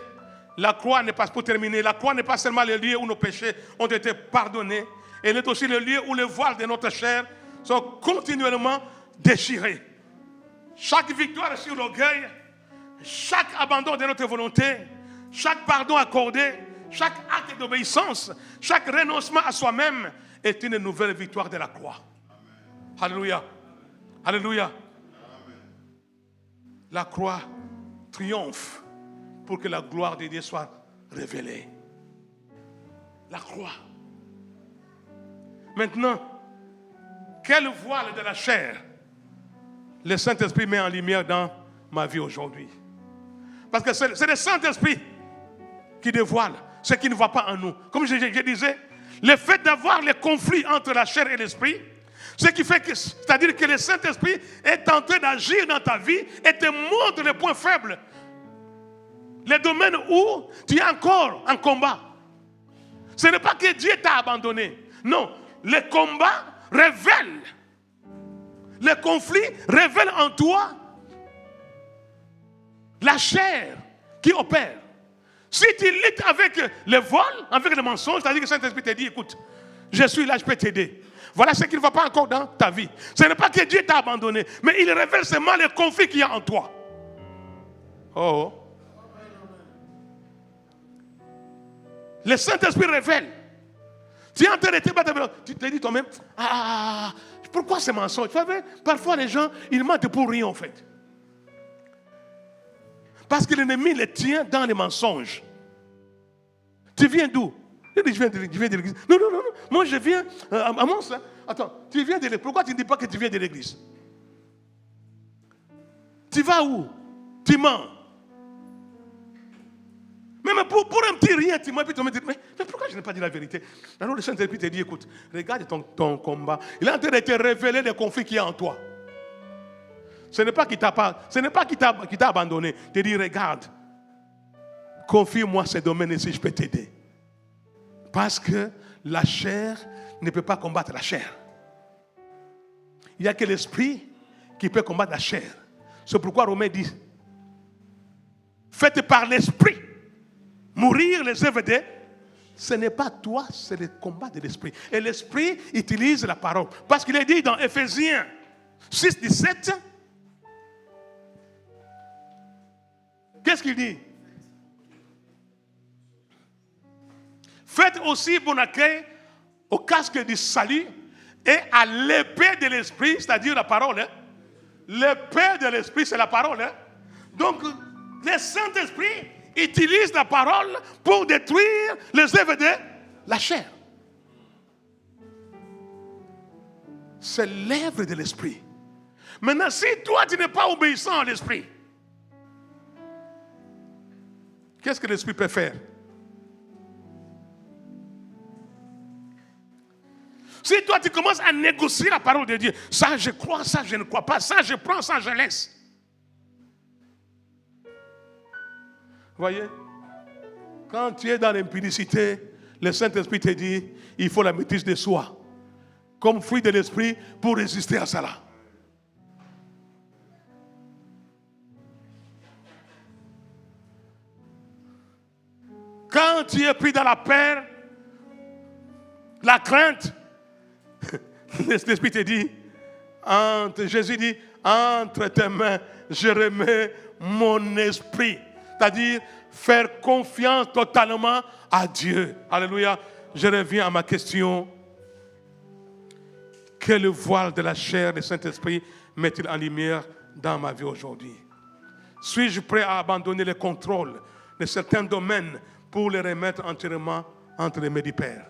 Speaker 6: la croix n'est pas, pour terminer, la croix n'est pas seulement le lieu où nos péchés ont été pardonnés, elle est aussi le lieu où les voiles de notre chair sont continuellement déchirés. Chaque victoire sur l'orgueil, chaque abandon de notre volonté, chaque pardon accordé, chaque acte d'obéissance, chaque renoncement à soi-même est une nouvelle victoire de la croix. Alléluia. Alléluia. Amen. La croix triomphe pour que la gloire de Dieu soit révélée. La croix. Maintenant, quel voile de la chair le Saint-Esprit met en lumière dans ma vie aujourd'hui? Parce que c'est le Saint-Esprit qui dévoile ce qui ne va pas en nous. Comme je disais, le fait d'avoir le conflit entre la chair et l'esprit, ce qui fait que, c'est-à-dire que le Saint-Esprit est en train d'agir dans ta vie et te montre les points faibles, les domaines où tu es encore en combat. Ce n'est pas que Dieu t'a abandonné. Non, le combat révèle, le conflit révèle en toi la chair qui opère. Si tu luttes avec le vol, avec le mensonge, c'est-à-dire que le Saint-Esprit te dit, écoute, je suis là, je peux t'aider. Voilà ce qui ne va pas encore dans ta vie. Ce n'est pas que Dieu t'a abandonné, mais il révèle seulement le conflit qu'il y a en toi. Oh. Le Saint-Esprit révèle. Tu es en train de te battre. Tu te dis toi-même, pourquoi ce mensonge? Parfois les gens, ils mentent pour rien en fait. Parce que l'ennemi les tient dans les mensonges. Tu viens d'où? Je viens de l'église. Non. Moi je viens à Mons. Hein? Attends, tu viens de l'église. Pourquoi tu ne dis pas que tu viens de l'église? Tu vas où? Tu mens. Même pour un petit rien, tu m'as dit, mais pourquoi je n'ai pas dit la vérité? Alors le Saint-Esprit te dit, écoute, regarde ton combat. Il est en train de te révéler les conflits qu'il y a en toi. Ce n'est pas qu'il t'a abandonné. Il te dit, regarde, confie-moi ces domaines ici, je peux t'aider. Parce que la chair ne peut pas combattre la chair. Il n'y a que l'esprit qui peut combattre la chair. C'est pourquoi Romains dit, faites par l'esprit mourir les œuvres de... Ce n'est pas toi, c'est le combat de l'esprit. Et l'esprit utilise la parole. Parce qu'il est dit dans Éphésiens 6, 17, qu'est-ce qu'il dit? Faites aussi bon accueil au casque du salut et à l'épée de l'esprit, c'est-à-dire la parole. Hein? L'épée de l'esprit, c'est la parole. Hein? Donc, le Saint-Esprit utilise la parole pour détruire les œuvres de la chair. C'est l'œuvre de l'esprit. Maintenant, si toi, tu n'es pas obéissant à l'esprit, qu'est-ce que l'esprit peut faire? Si toi, tu commences à négocier la parole de Dieu, ça je crois, ça je ne crois pas, ça je prends, ça je laisse. Voyez, quand tu es dans l'impudicité, le Saint-Esprit te dit, il faut la maîtrise de soi, comme fruit de l'esprit pour résister à cela. Quand tu es pris dans la peur, la crainte, l'Esprit te dit, Jésus dit, entre tes mains, je remets mon esprit. C'est-à-dire faire confiance totalement à Dieu. Alléluia. Je reviens à ma question. Quel voile de la chair du Saint-Esprit met-il en lumière dans ma vie aujourd'hui? Suis-je prêt à abandonner le contrôle de certains domaines pour les remettre entièrement entre les mains du Père?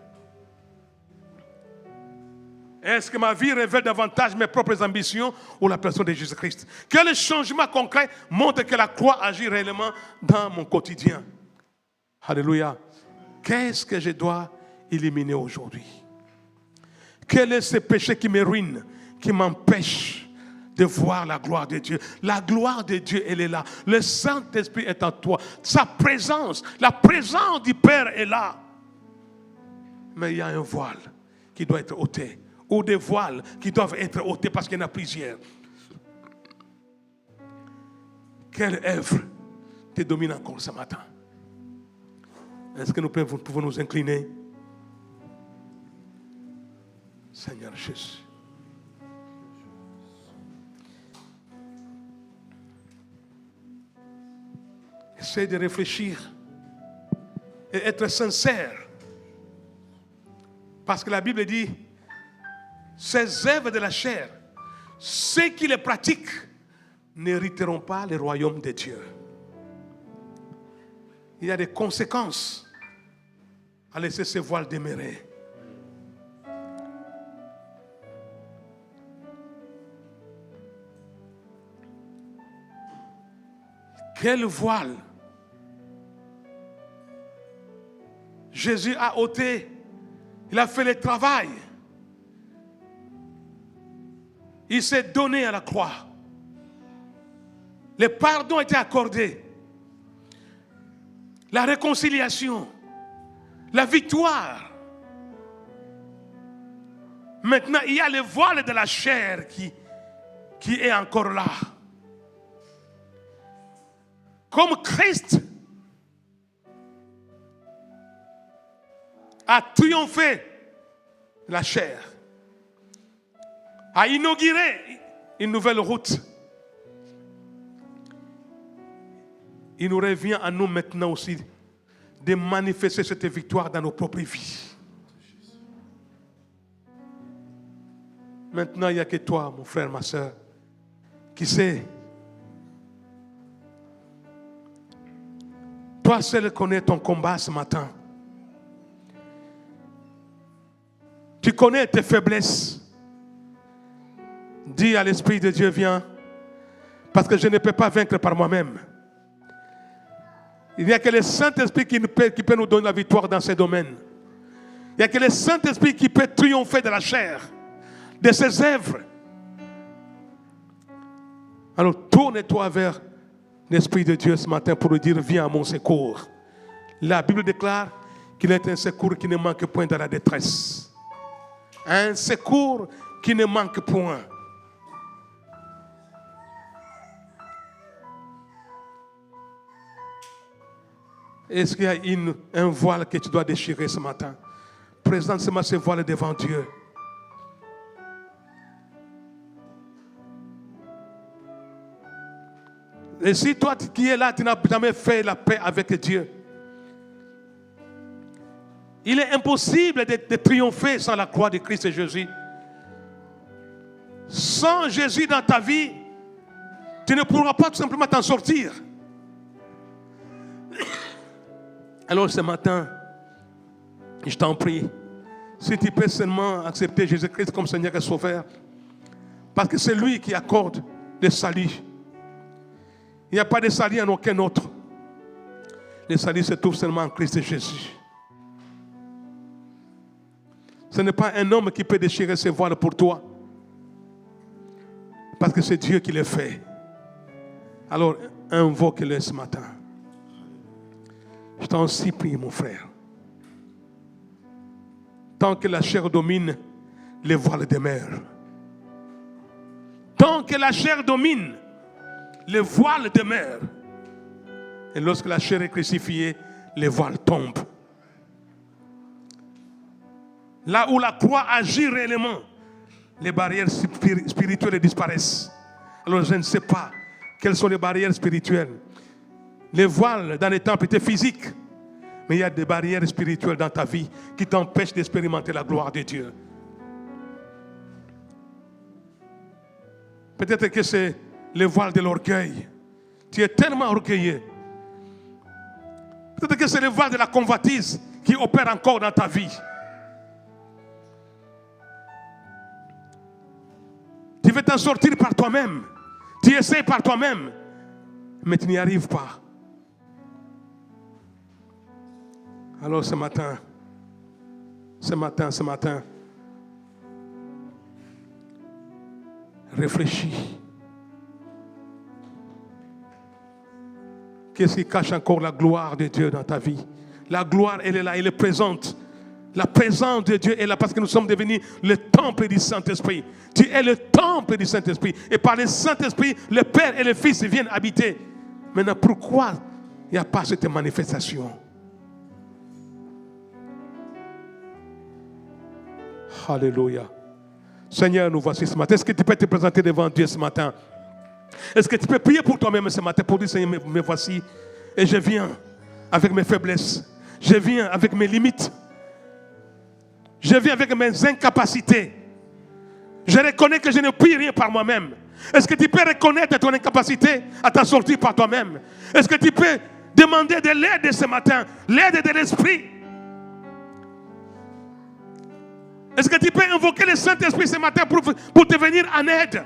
Speaker 6: Est-ce que ma vie révèle davantage mes propres ambitions ou la personne de Jésus-Christ? Quel changement concret montre que la croix agit réellement dans mon quotidien? Alléluia. Qu'est-ce que je dois éliminer aujourd'hui? Quel est ce péché qui me ruine, qui m'empêche de voir la gloire de Dieu? La gloire de Dieu, elle est là. Le Saint-Esprit est en toi. Sa présence, la présence du Père est là. Mais il y a un voile qui doit être ôté. Ou des voiles qui doivent être ôtés parce qu'il y en a plusieurs. Quelle œuvre te domine encore ce matin? Est-ce que nous pouvons nous incliner? Seigneur Jésus. Essaye de réfléchir et être sincère. Parce que la Bible dit, ces œuvres de la chair, ceux qui les pratiquent n'hériteront pas le royaume de Dieu. Il y a des conséquences à laisser ce voile demeurer. Quel voile Jésus a ôté. Il a fait le travail. Il s'est donné à la croix. Le pardon a été accordé. La réconciliation. La victoire. Maintenant, il y a le voile de la chair qui est encore là. Comme Christ a triomphé la chair, a inauguré une nouvelle route. Il nous revient à nous maintenant aussi de manifester cette victoire dans nos propres vies. Maintenant, il n'y a que toi, mon frère, ma soeur, qui sais. Toi seul connais ton combat ce matin. Tu connais tes faiblesses. Dis à l'Esprit de Dieu, viens, parce que je ne peux pas vaincre par moi-même. Il n'y a que le Saint-Esprit qui peut nous donner la victoire dans ces domaines. Il n'y a que le Saint-Esprit qui peut triompher de la chair, de ses œuvres. Alors tourne-toi vers l'Esprit de Dieu ce matin pour lui dire, viens à mon secours. La Bible déclare qu'il est un secours qui ne manque point dans la détresse. Un secours qui ne manque point. Est-ce qu'il y a un voile que tu dois déchirer ce matin? Présente ce voile devant Dieu. Et si toi qui es là, tu n'as jamais fait la paix avec Dieu, il est impossible de triompher sans la croix de Christ et Jésus. Sans Jésus dans ta vie, tu ne pourras pas tout simplement t'en sortir. Alors ce matin, je t'en prie, si tu peux seulement accepter Jésus-Christ comme Seigneur et Sauveur, parce que c'est lui qui accorde le salut. Il n'y a pas de salut en aucun autre. Le salut se trouve seulement en Christ et Jésus. Ce n'est pas un homme qui peut déchirer ses voiles pour toi, parce que c'est Dieu qui le fait. Alors invoque-le ce matin. Je t'en supplie, mon frère. Tant que la chair domine, les voiles demeurent. Tant que la chair domine, les voiles demeurent. Et lorsque la chair est crucifiée, les voiles tombent. Là où la croix agit réellement, les barrières spirituelles disparaissent. Alors je ne sais pas quelles sont les barrières spirituelles. Les voiles dans les temples étaient physiques, mais il y a des barrières spirituelles dans ta vie qui t'empêchent d'expérimenter la gloire de Dieu. Peut-être que c'est le voile de l'orgueil. Tu es tellement orgueilleux. Peut-être que c'est le voile de la convoitise qui opère encore dans ta vie. Tu veux t'en sortir par toi-même. Tu essaies par toi-même, mais tu n'y arrives pas. Alors ce matin, réfléchis. Qu'est-ce qui cache encore la gloire de Dieu dans ta vie? La gloire, elle est là, elle est présente. La présence de Dieu est là parce que nous sommes devenus le temple du Saint-Esprit. Tu es le temple du Saint-Esprit. Et par le Saint-Esprit, le Père et le Fils viennent habiter. Maintenant, pourquoi il n'y a pas cette manifestation? Alléluia. Seigneur, nous voici ce matin. Est-ce que tu peux te présenter devant Dieu ce matin? Est-ce que tu peux prier pour toi-même ce matin pour dire, Seigneur, me voici. Et je viens avec mes faiblesses. Je viens avec mes limites. Je viens avec mes incapacités. Je reconnais que je ne puis rien par moi-même. Est-ce que tu peux reconnaître ton incapacité à t'en sortir par toi-même? Est-ce que tu peux demander de l'aide ce matin? L'aide de l'Esprit. Est-ce que tu peux invoquer le Saint-Esprit ce matin pour te venir en aide?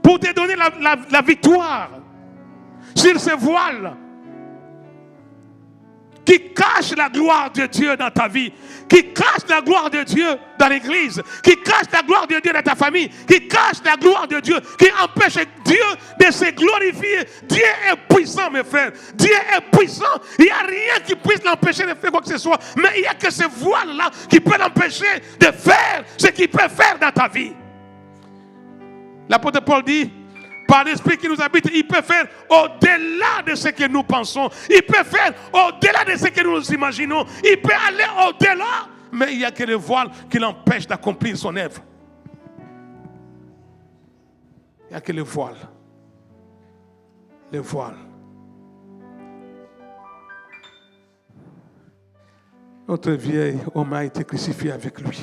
Speaker 6: Pour te donner la victoire sur ce voile qui cache la gloire de Dieu dans ta vie, qui cache la gloire de Dieu dans l'église, qui cache la gloire de Dieu dans ta famille, qui cache la gloire de Dieu, qui empêche Dieu de se glorifier. Dieu est puissant, mes frères. Dieu est puissant. Il n'y a rien qui puisse l'empêcher de faire quoi que ce soit. Mais il n'y a que ce voile-là qui peut l'empêcher de faire ce qu'il peut faire dans ta vie. L'apôtre Paul dit, par l'Esprit qui nous habite, il peut faire au-delà de ce que nous pensons. Il peut faire au-delà de ce que nous nous imaginons. Il peut aller au-delà. Mais il n'y a que le voile qui l'empêche d'accomplir son œuvre. Il n'y a que le voile. Le voile. Notre vieil homme a été crucifié avec lui.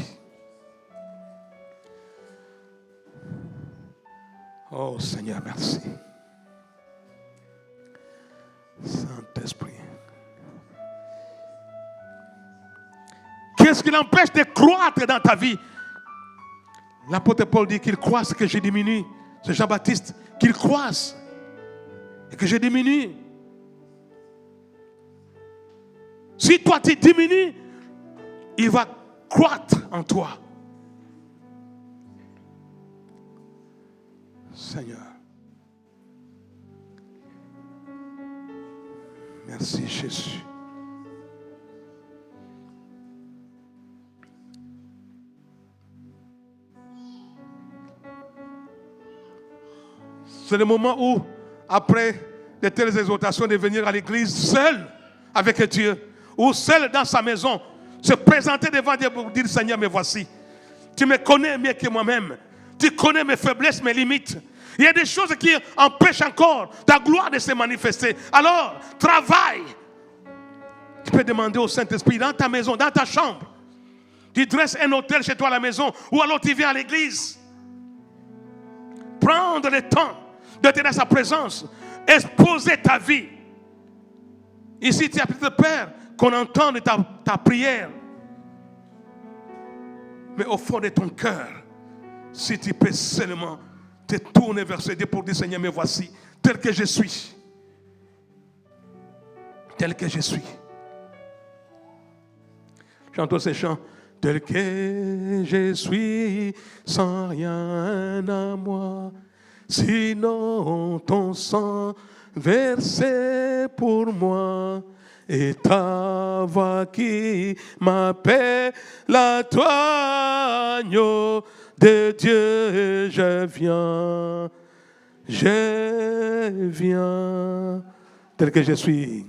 Speaker 6: Oh Seigneur, merci. Saint-Esprit. Qu'est-ce qui l'empêche de croître dans ta vie? L'apôtre Paul dit qu'il croisse que je diminue. C'est Jean-Baptiste, qu'il croisse et que je diminue. Si toi tu diminues, il va croître en toi. Seigneur. Merci Jésus. C'est le moment où, après de telles exhortations, de venir à l'église seul avec Dieu, ou seul dans sa maison, se présenter devant Dieu pour dire, Seigneur, me voici. Tu me connais mieux que moi-même. Tu connais mes faiblesses, mes limites. Il y a des choses qui empêchent encore ta gloire de se manifester. Alors, travaille. Tu peux demander au Saint-Esprit, dans ta maison, dans ta chambre. Tu dresses un hôtel chez toi à la maison, ou alors tu viens à l'église. Prendre le temps d'être dans sa présence. Exposer ta vie. Ici, tu as peut-être peur qu'on entende ta prière. Mais au fond de ton cœur, si tu peux seulement te tourner vers ce Dieu pour dire, Seigneur, me voici, tel que je suis. Tel que je suis. Chantons ces chants. Tel que je suis, sans rien à moi, sinon ton sang versé pour moi, et ta voix qui m'appelle à toi, agneau de Dieu, je viens, tel que je suis.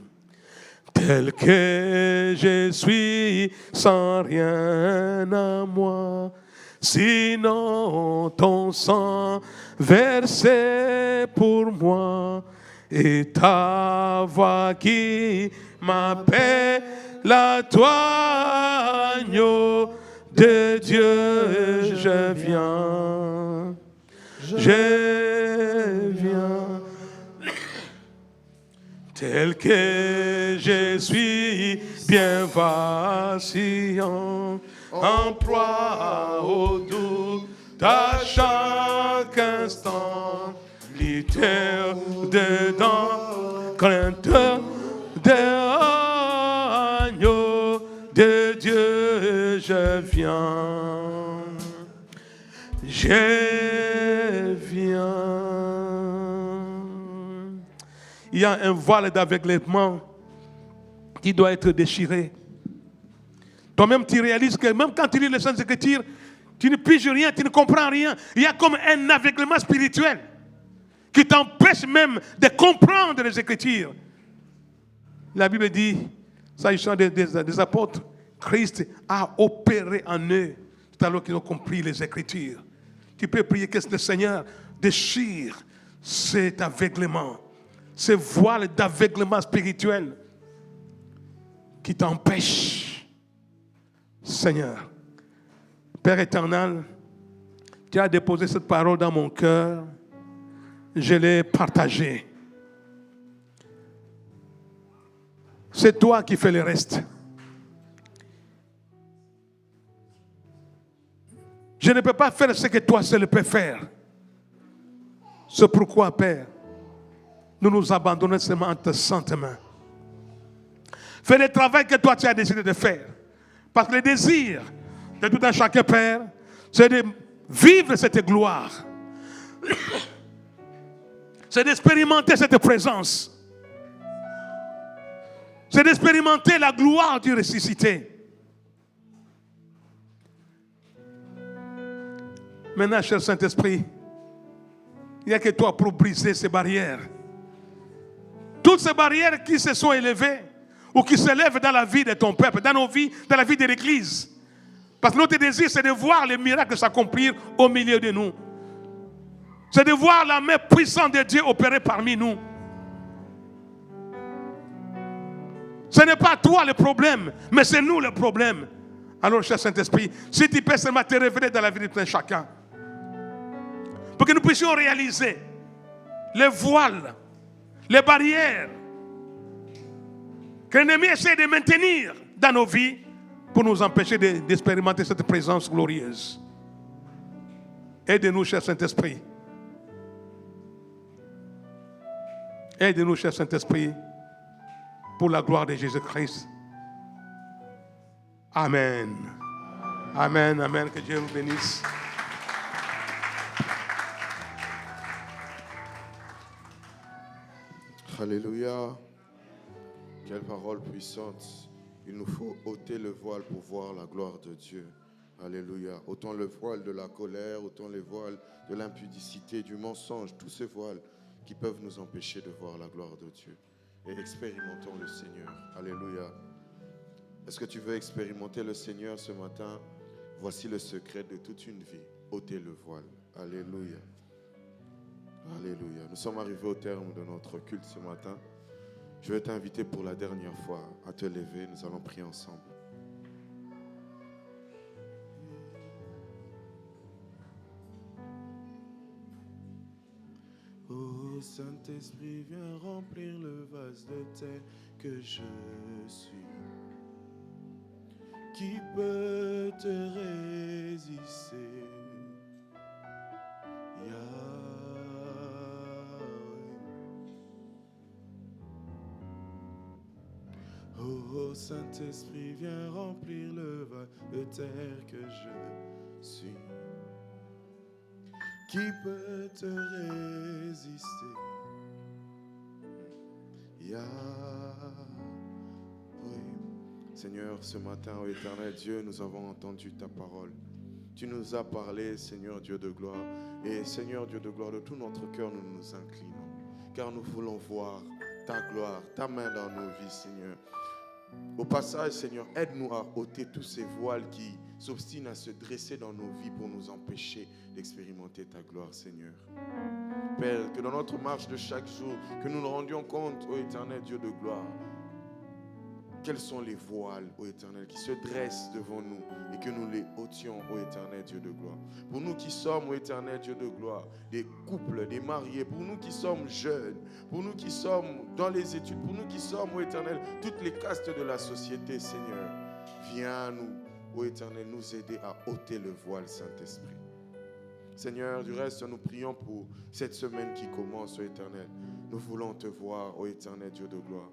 Speaker 6: Tel que je suis, sans rien à moi, sinon ton sang versé pour moi, et ta voix qui m'appelle à toi, agneau de Dieu, je viens. Tel que je suis, bien vacillant, en proie au doute à chaque instant, litère dedans, crainte d'agneau de Dieu, je viens. Il y a un voile d'aveuglement qui doit être déchiré. Toi-même, tu réalises que même quand tu lis les Saintes Écritures, tu ne piges rien, tu ne comprends rien. Il y a comme un aveuglement spirituel qui t'empêche même de comprendre les Écritures. La Bible dit, s'agissant des apôtres, Christ a opéré en eux tout à l'heure qu'ils ont compris les Écritures. Tu peux prier que le Seigneur déchire cet aveuglement, ce voile d'aveuglement spirituel qui t'empêche. Seigneur, Père éternel, tu as déposé cette parole dans mon cœur, je l'ai partagée. C'est toi qui fais le reste. Je ne peux pas faire ce que toi seul peux faire. C'est pourquoi, Père, nous nous abandonnons seulement entre tes saintes mains. Fais le travail que toi tu as décidé de faire. Parce que le désir de tout un chacun, Père, c'est de vivre cette gloire. C'est d'expérimenter cette présence. C'est d'expérimenter la gloire du ressuscité. Maintenant, cher Saint-Esprit, il n'y a que toi pour briser ces barrières. Toutes ces barrières qui se sont élevées ou qui s'élèvent dans la vie de ton peuple, dans nos vies, dans la vie de l'Église. Parce que notre désir, c'est de voir les miracles s'accomplir au milieu de nous. C'est de voir la main puissante de Dieu opérer parmi nous. Ce n'est pas toi le problème, mais c'est nous le problème. Alors, cher Saint-Esprit, si tu peux seulement te révéler dans la vie de tout un chacun, pour que nous puissions réaliser les voiles, les barrières que l'ennemi essaie de maintenir dans nos vies pour nous empêcher d'expérimenter cette présence glorieuse. Aide-nous, cher Saint-Esprit. Aide-nous, cher Saint-Esprit, pour la gloire de Jésus-Christ. Amen. Amen, amen. Que Dieu vous bénisse.
Speaker 2: Alléluia. Quelle parole puissante. Il nous faut ôter le voile pour voir la gloire de Dieu. Alléluia. Autant le voile de la colère, autant le voile de l'impudicité, du mensonge, tous ces voiles qui peuvent nous empêcher de voir la gloire de Dieu. Et expérimentons le Seigneur. Alléluia. Est-ce que tu veux expérimenter le Seigneur ce matin? Voici le secret de toute une vie. Ôtez le voile. Alléluia. Alléluia. Nous sommes arrivés au terme de notre culte ce matin. Je vais t'inviter pour la dernière fois à te lever. Nous allons prier ensemble. Oh Saint-Esprit, viens remplir le vase de terre que je suis. Qui peut te résister? Oh Saint-Esprit, viens remplir le vase de terre que je suis. Qui peut te résister? Yahweh. Seigneur, ce matin, ô éternel Dieu, nous avons entendu ta parole. Tu nous as parlé, Seigneur Dieu de gloire. Et Seigneur Dieu de gloire, de tout notre cœur, nous nous inclinons. Car nous voulons voir ta gloire, ta main dans nos vies, Seigneur. Au passage, Seigneur, aide-nous à ôter tous ces voiles qui s'obstinent à se dresser dans nos vies pour nous empêcher d'expérimenter ta gloire, Seigneur. Père, que dans notre marche de chaque jour, que nous nous rendions compte, ô éternel Dieu de gloire, quels sont les voiles, ô éternel, qui se dressent devant nous et que nous les ôtions, ô éternel Dieu de gloire. Pour nous qui sommes, ô éternel Dieu de gloire, des couples, des mariés, pour nous qui sommes jeunes, pour nous qui sommes dans les études, pour nous qui sommes, ô éternel, toutes les castes de la société, Seigneur, viens nous, ô éternel, nous aider à ôter le voile, Saint-Esprit. Seigneur, du reste, nous prions pour cette semaine qui commence, ô éternel. Nous voulons te voir, ô éternel Dieu de gloire.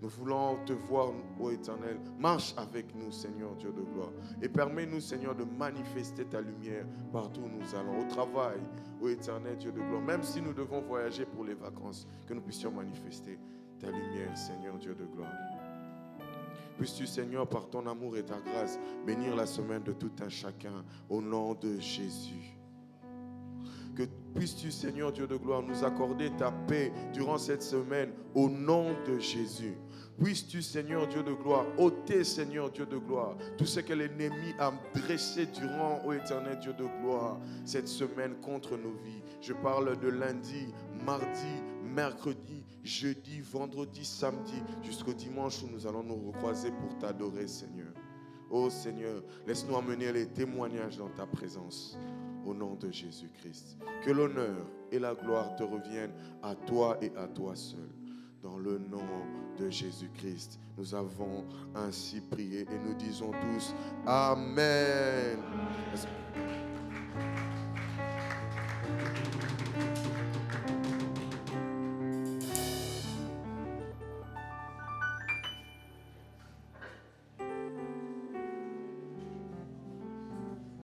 Speaker 2: Nous voulons te voir, ô éternel. Marche avec nous, Seigneur Dieu de gloire. Et permets-nous, Seigneur, de manifester ta lumière partout où nous allons. Au travail, ô éternel Dieu de gloire. Même si nous devons voyager pour les vacances, que nous puissions manifester ta lumière, Seigneur Dieu de gloire. Puisses-tu, Seigneur, par ton amour et ta grâce, bénir la semaine de tout un chacun, au nom de Jésus. Que puisses-tu, Seigneur Dieu de gloire, nous accorder ta paix durant cette semaine, au nom de Jésus. Puisses-tu, Seigneur Dieu de gloire, ôter, Seigneur Dieu de gloire, tout ce que l'ennemi a dressé durant, ô éternel Dieu de gloire, cette semaine contre nos vies. Je parle de lundi, mardi, mercredi, jeudi, vendredi, samedi, jusqu'au dimanche où nous allons nous recroiser pour t'adorer, Seigneur. Ô Seigneur, laisse-nous amener les témoignages dans ta présence. Au nom de Jésus-Christ. Que l'honneur et la gloire te reviennent à toi et à toi seul. Dans le nom de Jésus-Christ, nous avons ainsi prié et nous disons tous Amen.